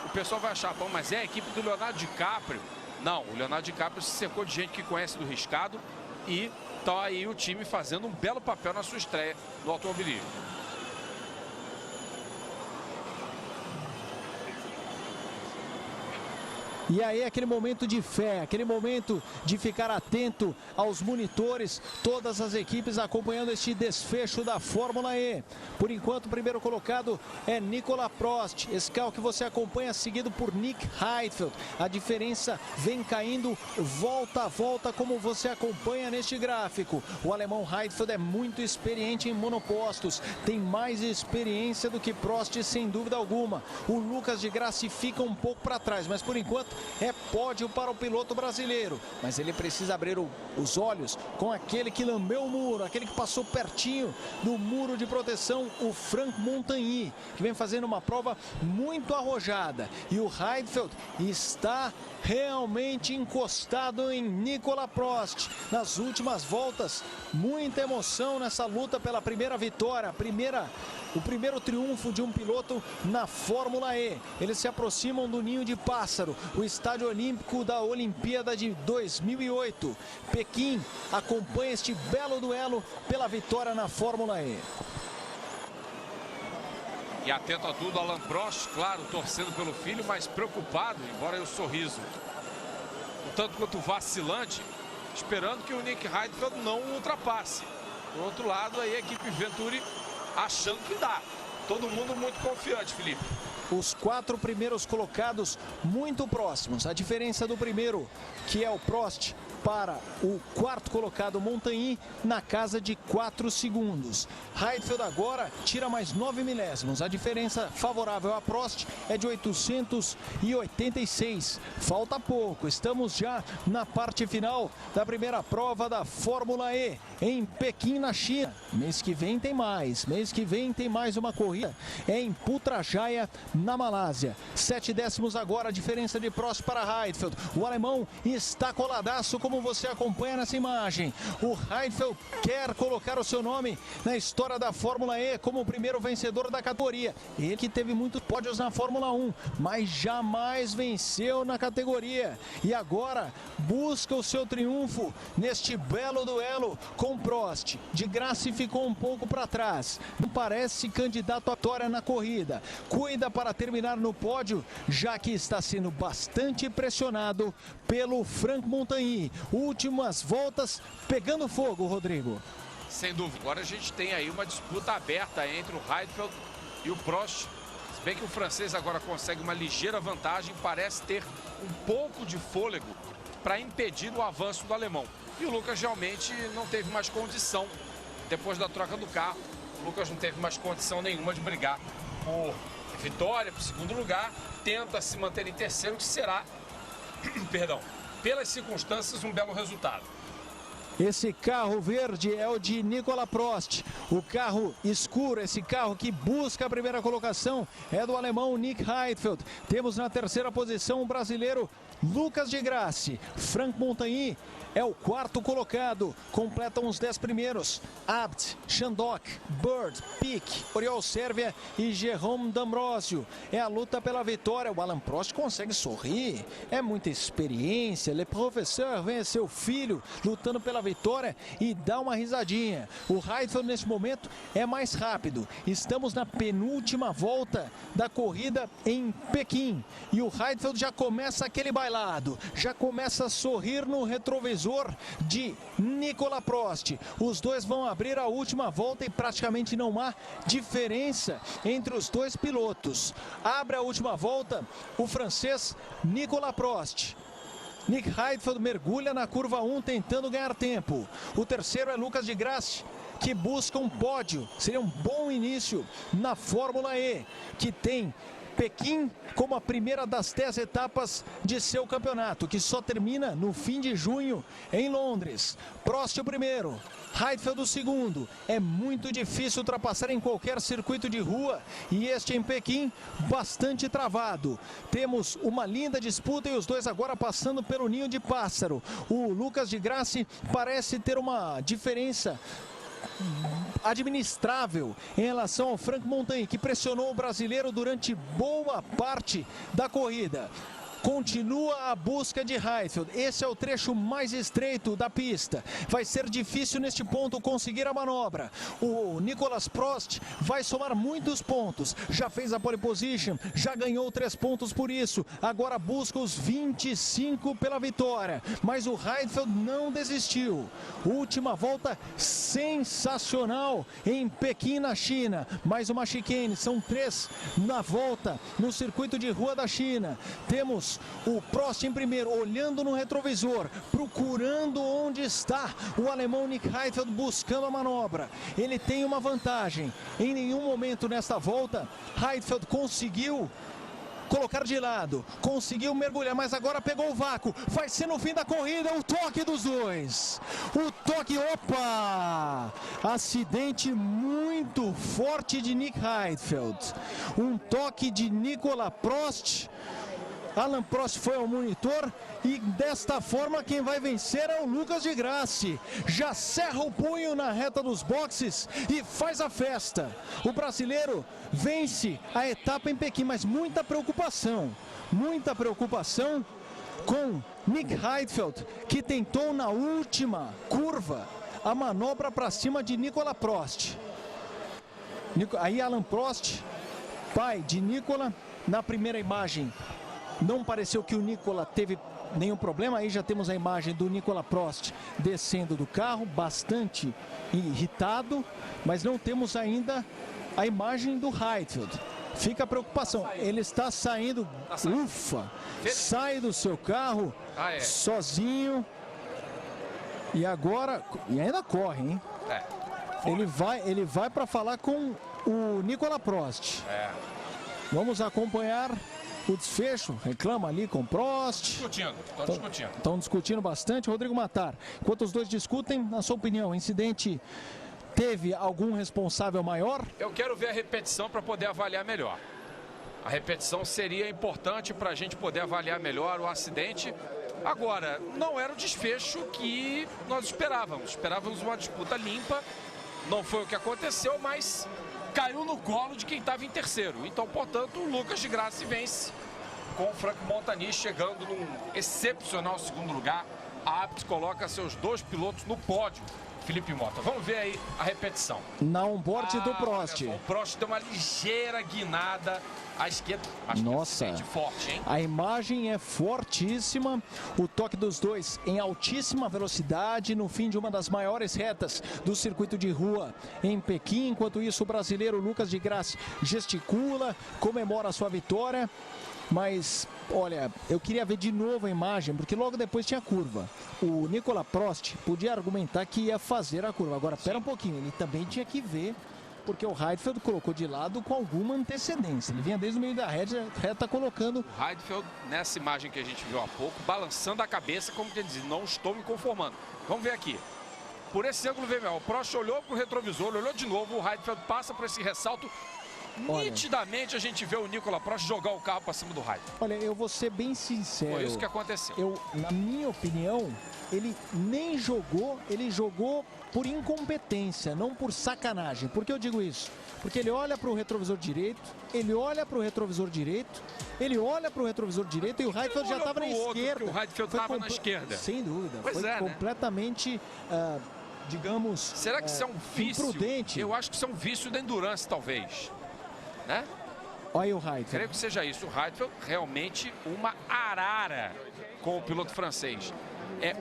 o pessoal vai achar, bom, mas é a equipe do Leonardo DiCaprio. Não, o Leonardo DiCaprio se cercou de gente que conhece do riscado e tá aí o time fazendo um belo papel na sua estreia no automobilismo. E aí aquele momento de fé, aquele momento de ficar atento aos monitores, todas as equipes acompanhando este desfecho da Fórmula E. Por enquanto o primeiro colocado é Nicolas Prost, esse carro que você acompanha seguido por Nick Heidfeld. A diferença vem caindo volta a volta como você acompanha neste gráfico. O alemão Heidfeld é muito experiente em monopostos, tem mais experiência do que Prost sem dúvida alguma. O Lucas de Grassi fica um pouco para trás, mas por enquanto é pódio para o piloto brasileiro, mas ele precisa abrir os olhos com aquele que lambeu o muro, aquele que passou pertinho do muro de proteção, o Franck Montagny, que vem fazendo uma prova muito arrojada. E o Heidfeld está realmente encostado em Nicolas Prost. Nas últimas voltas, muita emoção nessa luta pela primeira vitória, o primeiro triunfo de um piloto na Fórmula E. Eles se aproximam do Ninho de Pássaro, o estádio olímpico da Olimpíada de 2008. Pequim acompanha este belo duelo pela vitória na Fórmula E. E atento a tudo, Alain Prost, claro, torcendo pelo filho, mas preocupado, embora o sorriso um tanto quanto vacilante, esperando que o Nick Heidfeld não o ultrapasse. Por outro lado, aí a equipe Venturi achando que dá. Todo mundo muito confiante, Felipe. Os 4 primeiros colocados muito próximos. A diferença do primeiro, que é o Prost, para o 4º colocado Montagny, na casa de 4 segundos. Heidfeld agora tira mais 9 milésimos. A diferença favorável a Prost é de 886. Falta pouco. Estamos já na parte final da primeira prova da Fórmula E em Pequim, na China. Mês que vem tem mais. Mês que vem tem mais uma corrida. É em Putrajaya, na Malásia. 7 décimos agora a diferença de Prost para Heidfeld. O alemão está coladaço, como você acompanha nessa imagem. O Heidfeld quer colocar o seu nome na história da Fórmula E como o primeiro vencedor da categoria. Ele que teve muitos pódios na Fórmula 1, mas jamais venceu na categoria. E agora busca o seu triunfo neste belo duelo com Prost. De Grassi ficou um pouco para trás. Não parece candidato à vitória na corrida. Cuida para terminar no pódio, já que está sendo bastante pressionado pelo Franck Montagny. Últimas voltas pegando fogo, Rodrigo. Sem dúvida. Agora a gente tem aí uma disputa aberta entre o Heidfeld e o Prost. Se bem que o francês agora consegue uma ligeira vantagem, parece ter um pouco de fôlego para impedir o avanço do alemão. E o Lucas realmente não teve mais condição. Depois da troca do carro, o Lucas não teve mais condição nenhuma de brigar por vitória, por segundo lugar. Tenta se manter em terceiro, que será, perdão, pelas circunstâncias, um belo resultado. Esse carro verde é o de Nicolas Prost. O carro escuro, esse carro que busca a primeira colocação, é do alemão Nick Heidfeld. Temos na terceira posição o brasileiro Lucas de Grassi. Franck Montagny é o 4º colocado. Completam os 10 primeiros. Abt, Chandok, Bird, Pic, Oriol Sérvia e Jérôme D'Ambrosio. É a luta pela vitória. O Alain Prost consegue sorrir. É muita experiência. Le Professeur vê seu filho lutando pela vitória e dá uma risadinha. O Heidfeld nesse momento é mais rápido. Estamos na penúltima volta da corrida em Pequim. E o Heidfeld já começa aquele bailado. Já começa a sorrir no retrovisor de Nicolas Prost. Os dois vão abrir a última volta e praticamente não há diferença entre os dois pilotos. Abre a última volta o francês Nicolas Prost. Nick Heidfeld mergulha na curva 1 tentando ganhar tempo. O terceiro é Lucas de Grassi, que busca um pódio. Seria um bom início na Fórmula E, que tem Pequim como a primeira das 10 etapas de seu campeonato, que só termina no fim de junho em Londres. Prost o primeiro, Heidfeld o segundo. É muito difícil ultrapassar em qualquer circuito de rua e este em Pequim bastante travado. Temos uma linda disputa e os dois agora passando pelo ninho de pássaro. O Lucas de Grassi parece ter uma diferença administrável em relação ao Franck Montagny, que pressionou o brasileiro durante boa parte da corrida. Continua a busca de Heidfeld. Esse é o trecho mais estreito da pista. Vai ser difícil neste ponto conseguir a manobra. O Nicolas Prost vai somar muitos pontos. Já fez a pole position, já ganhou 3 pontos por isso. Agora busca os 25 pela vitória. Mas o Heidfeld não desistiu. Última volta sensacional em Pequim, na China. Mais uma chicane, são 3 na volta no circuito de rua da China. Temos o Prost em primeiro, olhando no retrovisor, procurando onde está o alemão Nick Heidfeld, buscando a manobra. Ele tem uma vantagem. Em nenhum momento nesta volta, Heidfeld conseguiu colocar de lado, conseguiu mergulhar, mas agora pegou o vácuo. Vai ser no fim da corrida o toque dos dois. O toque, opa! Acidente muito forte de Nick Heidfeld. Um toque de Nicolas Prost. Alain Prost foi ao monitor e desta forma quem vai vencer é o Lucas de Grassi. Já cerra o punho na reta dos boxes e faz a festa. O brasileiro vence a etapa em Pequim, mas muita preocupação com Nick Heidfeld, que tentou na última curva a manobra para cima de Nicolas Prost. Aí Alain Prost, pai de Nicolas, na primeira imagem não pareceu que o Nicolas teve nenhum problema. Aí já temos a imagem do Nicolas Prost descendo do carro, bastante irritado, mas não temos ainda a imagem do Heidfeld. Fica a preocupação, ele está saindo, ufa, sai do seu carro sozinho e agora, e ainda corre, hein? Ele vai para falar com o Nicolas Prost. Vamos acompanhar o desfecho. Reclama ali com Prost. Estão discutindo bastante. Rodrigo Matar, enquanto os dois discutem, na sua opinião, o incidente teve algum responsável maior? Eu quero ver a repetição para poder avaliar melhor. A repetição seria importante para a gente poder avaliar melhor o acidente. Agora, não era o desfecho que nós esperávamos. Esperávamos uma disputa limpa. Não foi o que aconteceu, mas caiu no colo de quem estava em terceiro. Então, portanto, o Lucas de Grassi vence com o Franck Montagny chegando num excepcional segundo lugar. A Abt coloca seus 2 pilotos no pódio. Felipe Mota, vamos ver aí a repetição. Na onboard do Prost. O Prost deu uma ligeira guinada à esquerda. Acho Nossa, que é forte, hein? A imagem é fortíssima. O toque dos dois em altíssima velocidade no fim de uma das maiores retas do circuito de rua em Pequim. Enquanto isso, o brasileiro Lucas de Grassi gesticula, comemora a sua vitória. Mas, olha, eu queria ver de novo a imagem, porque logo depois tinha a curva. O Nicolas Prost podia argumentar que ia fazer a curva. Agora, pera um pouquinho, ele também tinha que ver, porque o Heidfeld colocou de lado com alguma antecedência. Ele vinha desde o meio da reta colocando... O Heidfeld, nessa imagem que a gente viu há pouco, balançando a cabeça, como que ele diz, não estou me conformando. Vamos ver aqui. Por esse ângulo VML, o Prost olhou para o retrovisor, olhou de novo, o Heidfeld passa por esse ressalto. Olha, nitidamente a gente vê o Nicolas Prost jogar o carro para cima do Heidfeld. Olha, eu vou ser bem sincero. Foi isso que aconteceu. Na minha opinião, ele nem jogou, ele jogou por incompetência, não por sacanagem. Por que eu digo isso? Porque ele olha para o retrovisor direito, ele olha para o retrovisor direito, ele olha para o retrovisor direito e o Heidfeld já estava na esquerda. O Heidfeld estava na esquerda. Sem dúvida. Pois foi completamente, digamos, será que isso é um vício? Imprudente. Eu acho que isso é um vício da endurance, talvez. Né? Olha aí o Heidfeld. Creio que seja isso. O Heidfeld realmente uma arara com o piloto francês.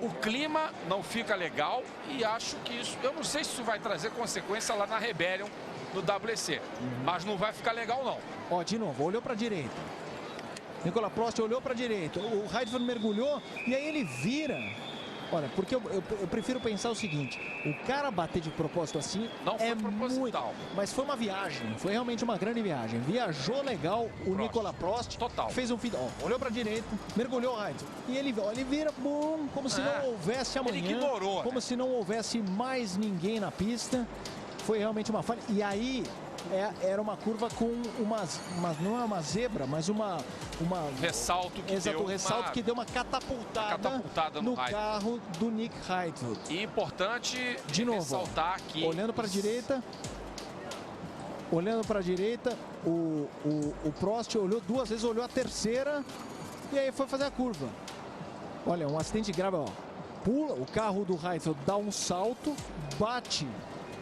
O clima não fica legal e acho que isso... Eu não sei se isso vai trazer consequência lá na Rebellion, no WEC. Mas não vai ficar legal, não. Ó, de novo, olhou para a direita. Nicolas Prost olhou para a direita. O Heidfeld mergulhou e aí ele vira Olha, porque eu prefiro pensar o seguinte, o cara bater de propósito assim não foi proposital. Muito, mas foi uma viagem, foi realmente uma grande viagem. Viajou legal o Nicolas Prost, total. Fez um final, olhou para a direita, mergulhou rápido. E ele vira bom, como se não houvesse amanhã. Ele ignorou, como se não houvesse mais ninguém na pista. Foi realmente uma falha. E aí era uma curva com não é uma zebra, mas uma ressalto que exato, deu ressalto que deu uma catapultada no carro do Nick Heidfeld. E importante de novo, ressaltar que olhando para a direita, o Prost olhou duas vezes, olhou a terceira e aí foi fazer a curva. Olha, um acidente grave, ó. Pula, o carro do Heidfeld dá um salto, bate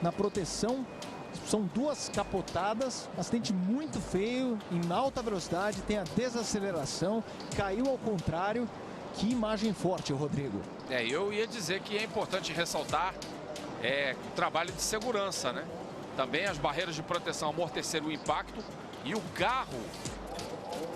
na proteção. São duas capotadas, acidente muito feio, em alta velocidade, tem a desaceleração, caiu ao contrário. Que imagem forte, Rodrigo. Eu ia dizer que é importante ressaltar o trabalho de segurança, né? Também as barreiras de proteção amorteceram o impacto e o carro,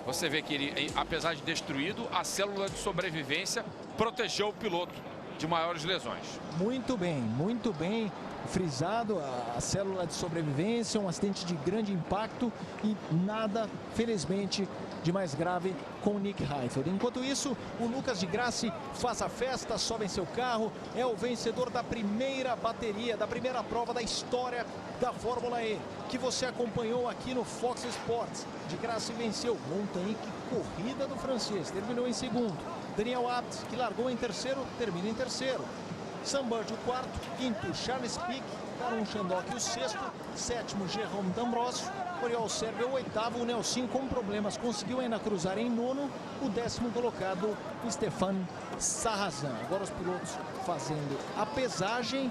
você vê que ele, apesar de destruído, a célula de sobrevivência protegeu o piloto de maiores lesões. Muito bem frisado a célula de sobrevivência, um acidente de grande impacto e nada, felizmente, de mais grave com o Nick Heidfeld. Enquanto isso, o Lucas de Grassi faz a festa, sobe em seu carro, é o vencedor da primeira bateria, da primeira prova da história da Fórmula E, que você acompanhou aqui no Fox Sports. De Grassi venceu. Montaigne, que corrida do francês, terminou em segundo. Daniel Abt, que largou em terceiro, termina em terceiro. Sam Bird, o quarto. Quinto, Charles Pic. Caron Chandok, o sexto. Sétimo, Jérôme D'Ambrosio. Oriol Sérgio, o oitavo. O Nelson, com problemas, conseguiu ainda cruzar em nono. O 10º colocado, Stéphane Sarrazin. Agora os pilotos fazendo a pesagem.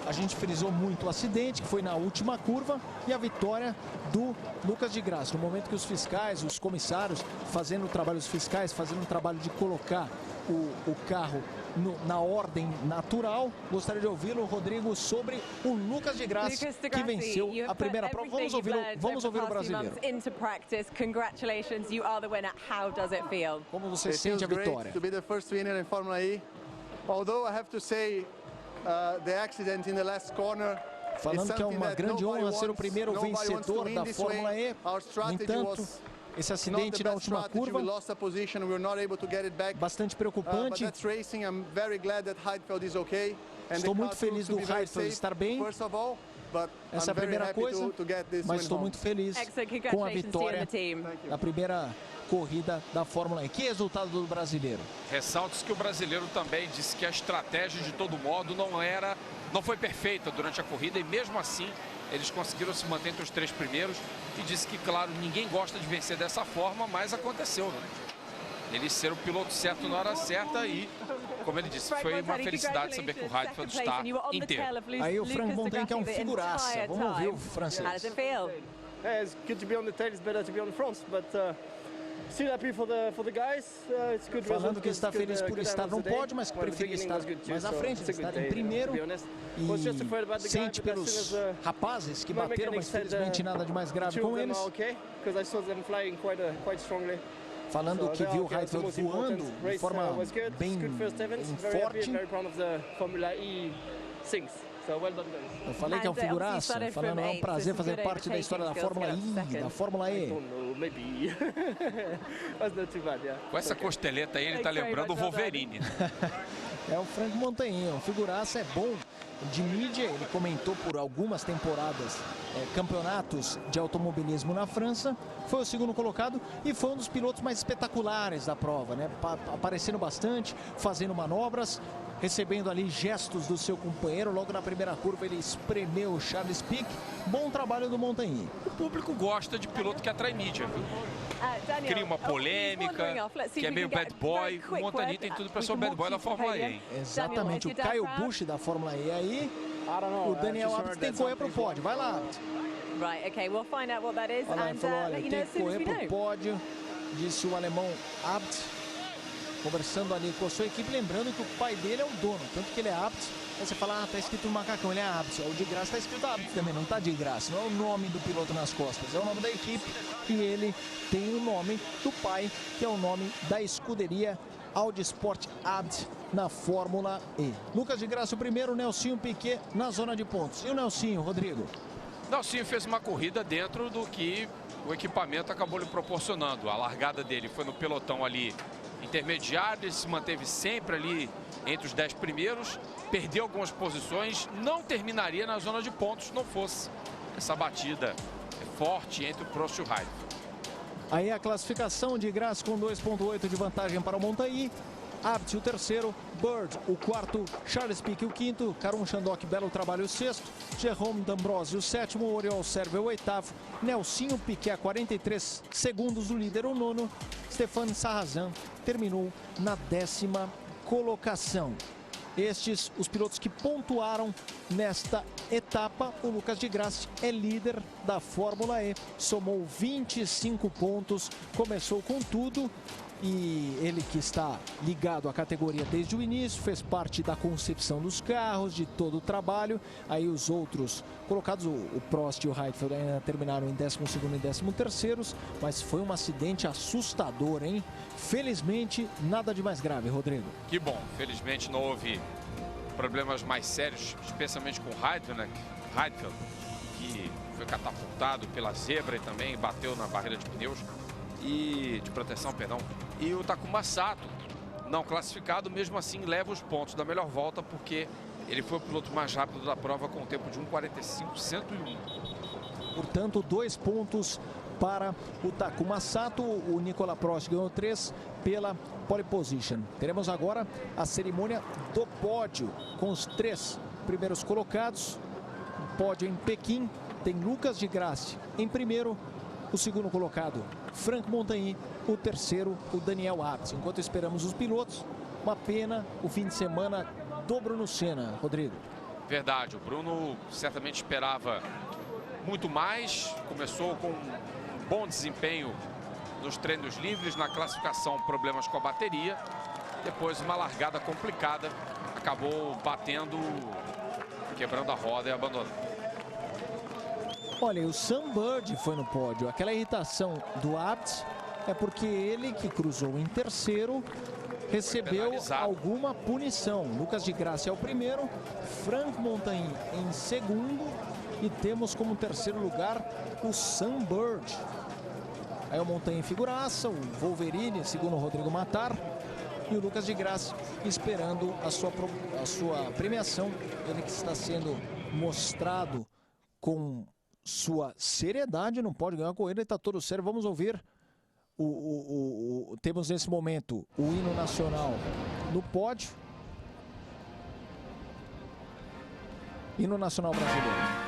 A gente frisou muito o acidente, que foi na última curva, e a vitória do Lucas de Grassi. No momento que os fiscais, os comissários, fazendo o trabalho dos fiscais, fazendo o trabalho de colocar o carro na ordem natural. Gostaria de ouvi-lo, Rodrigo, sobre o Lucas de Grassi, que venceu a primeira prova. Vamos ouvir o brasileiro. Como você sente a vitória? To be the first winner in Formula E. Although I have to say the accident in the last corner. Falando que é uma grande honra ser o primeiro vencedor da Fórmula E. No entanto, esse acidente na última curva, bastante preocupante. Estou muito feliz do Heidfeld estar bem. Essa é a primeira coisa, mas estou muito feliz com a vitória da primeira corrida da Fórmula E. Que resultado do brasileiro? Ressalta-se que o brasileiro também disse que a estratégia, de todo modo, não foi perfeita durante a corrida, e mesmo assim eles conseguiram se manter entre os 3 primeiros, e disse que, claro, ninguém gosta de vencer dessa forma, mas aconteceu, né? Ele ser o piloto certo na hora certa e, como ele disse, foi uma felicidade saber que o Heidfeld está inteiro. Aí o Franck Montaigne, que é um figuraça. Vamos ouvir o francês. It's good to be on the tail, it's better to be on the front, but still happy for the guys. It's good. Falando que está feliz por estar no pódio, mas que preferia estar mais à frente, estar em primeiro, e sente pelos rapazes que bateram, mas felizmente nada de mais grave com eles. Falando que viu o Heidfeld voando de forma bem forte. Eu falei que é um figuraça, falando é um prazer fazer parte da história da Fórmula I, da Fórmula E. Com essa costeleta aí, ele está lembrando o Wolverine. É o Franck Montaigne, um figuraça, é bom de mídia. Ele comentou por algumas temporadas campeonatos de automobilismo na França. Foi o segundo colocado e foi um dos pilotos mais espetaculares da prova, né? Aparecendo bastante, fazendo manobras, recebendo ali gestos do seu companheiro. Logo na primeira curva ele espremeu o Charles Pic. Bom trabalho do Montaigne. O público gosta de piloto que atrai mídia, viu? Cria uma polêmica, que é meio bad boy. O Montaigne tem tudo para ser o bad boy da Fórmula E, hein? Exatamente, o Kyle Busch da Fórmula E aí. O Daniel Abt tem que correr pro pódio. Vai lá, Abt. Right, okay, we'll find out what that is and let you know as soon as we know. Tem que correr pro pódio, disse o alemão Abt, conversando ali com a sua equipe, lembrando que o pai dele é o dono, tanto que ele é Abt. Aí você fala, tá escrito no macacão, ele é Abt. O de graça tá escrito Abt também, não tá de graça, não é o nome do piloto nas costas, é o nome da equipe, e ele tem o nome do pai, que é o nome da escuderia Audi Sport Abt na Fórmula E. Lucas de Graça o primeiro, Nelsinho Piquet na zona de pontos. E o Nelsinho, Rodrigo? Nelsinho fez uma corrida dentro do que o equipamento acabou lhe proporcionando. A largada dele foi no pelotão ali intermediário, ele se manteve sempre ali entre os 10 primeiros, perdeu algumas posições, não terminaria na zona de pontos se não fosse essa batida forte entre o Prost e o Heidfeld. Aí a classificação de Graça com 2,8 de vantagem para o Montaí. Abt o terceiro, Bird o quarto, Charles Piquet o quinto, Karun Chandhok, belo trabalho o sexto, Jérôme D'Ambrosio o sétimo, Oriol Servia o oitavo, Nelsinho Piquet a 43 segundos, o líder o nono, Stéphane Sarrazin terminou na 10ª colocação. Estes os pilotos que pontuaram nesta etapa. O Lucas de Graça é líder da Fórmula E, somou 25 pontos, começou com tudo. E ele que está ligado à categoria desde o início, fez parte da concepção dos carros, de todo o trabalho. Aí os outros colocados, o Prost e o Heidfeld ainda terminaram em 12º e 13º, mas foi um acidente assustador, hein? Felizmente, nada de mais grave, Rodrigo. Que bom, felizmente não houve problemas mais sérios, especialmente com o Heidfeld, que foi catapultado pela zebra e também bateu na barreira de pneus. E de proteção, perdão. E o Takuma Sato, não classificado, mesmo assim leva os pontos da melhor volta, porque ele foi o piloto mais rápido da prova com o tempo de 1:45.101. Portanto, 2 pontos para o Takuma Sato. O Nicolas Prost ganhou 3 pela pole position. Teremos agora a cerimônia do pódio com os 3 primeiros colocados. O pódio em Pequim tem Lucas de Graça em primeiro, o segundo colocado Franck Montagny, o terceiro o Daniel Abt. Enquanto esperamos os pilotos, uma pena o fim de semana do Bruno Senna, Rodrigo. Verdade, o Bruno certamente esperava muito mais, começou com um bom desempenho nos treinos livres, na classificação problemas com a bateria, depois uma largada complicada, acabou batendo, quebrando a roda e abandonando. Olha, e o Sam Bird foi no pódio. Aquela irritação do Abt é porque ele, que cruzou em terceiro, recebeu alguma punição. Lucas de Graça é o primeiro, Franck Montagny em segundo e temos como terceiro lugar o Sam Bird. Aí o Montagny figuraça, o Wolverine, segundo o Rodrigo Matar, e o Lucas de Graça esperando a sua premiação. Ele que está sendo mostrado com sua seriedade, não pode ganhar a corrida, ele está todo sério. Vamos ouvir temos nesse momento o hino nacional no pódio, hino nacional brasileiro.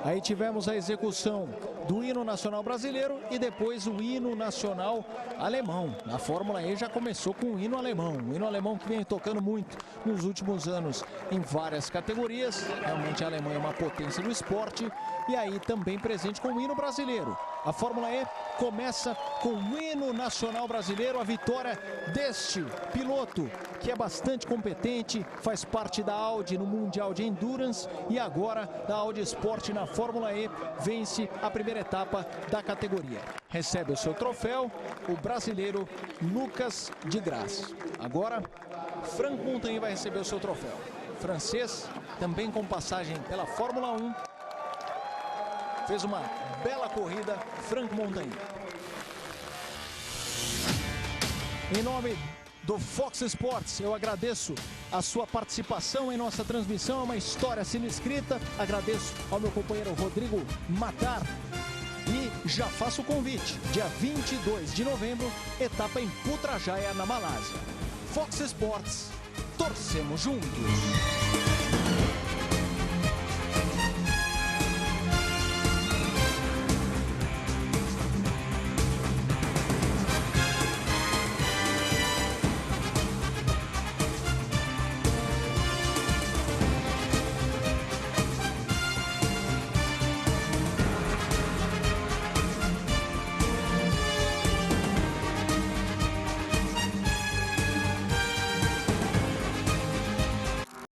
Aí tivemos a execução do hino nacional brasileiro e depois o hino nacional alemão. Na Fórmula E já começou com o hino alemão que vem tocando muito nos últimos anos em várias categorias. Realmente a Alemanha é uma potência do esporte. E aí também presente com o hino brasileiro. A Fórmula E começa com o hino nacional brasileiro, a vitória deste piloto que é bastante competente, faz parte da Audi no Mundial de Endurance e agora da Audi Sport na Fórmula E, vence a primeira etapa da categoria. Recebe o seu troféu o brasileiro Lucas de Graça. Agora, Franck Montagny vai receber o seu troféu. Francês, também com passagem pela Fórmula 1. Fez uma bela corrida, Franck Montagny. Em nome do Fox Sports. Eu agradeço a sua participação em nossa transmissão, é uma história sendo escrita. Agradeço ao meu companheiro Rodrigo Matar. E já faço o convite, dia 22 de novembro, etapa em Putrajaya, na Malásia. Fox Sports, torcemos juntos!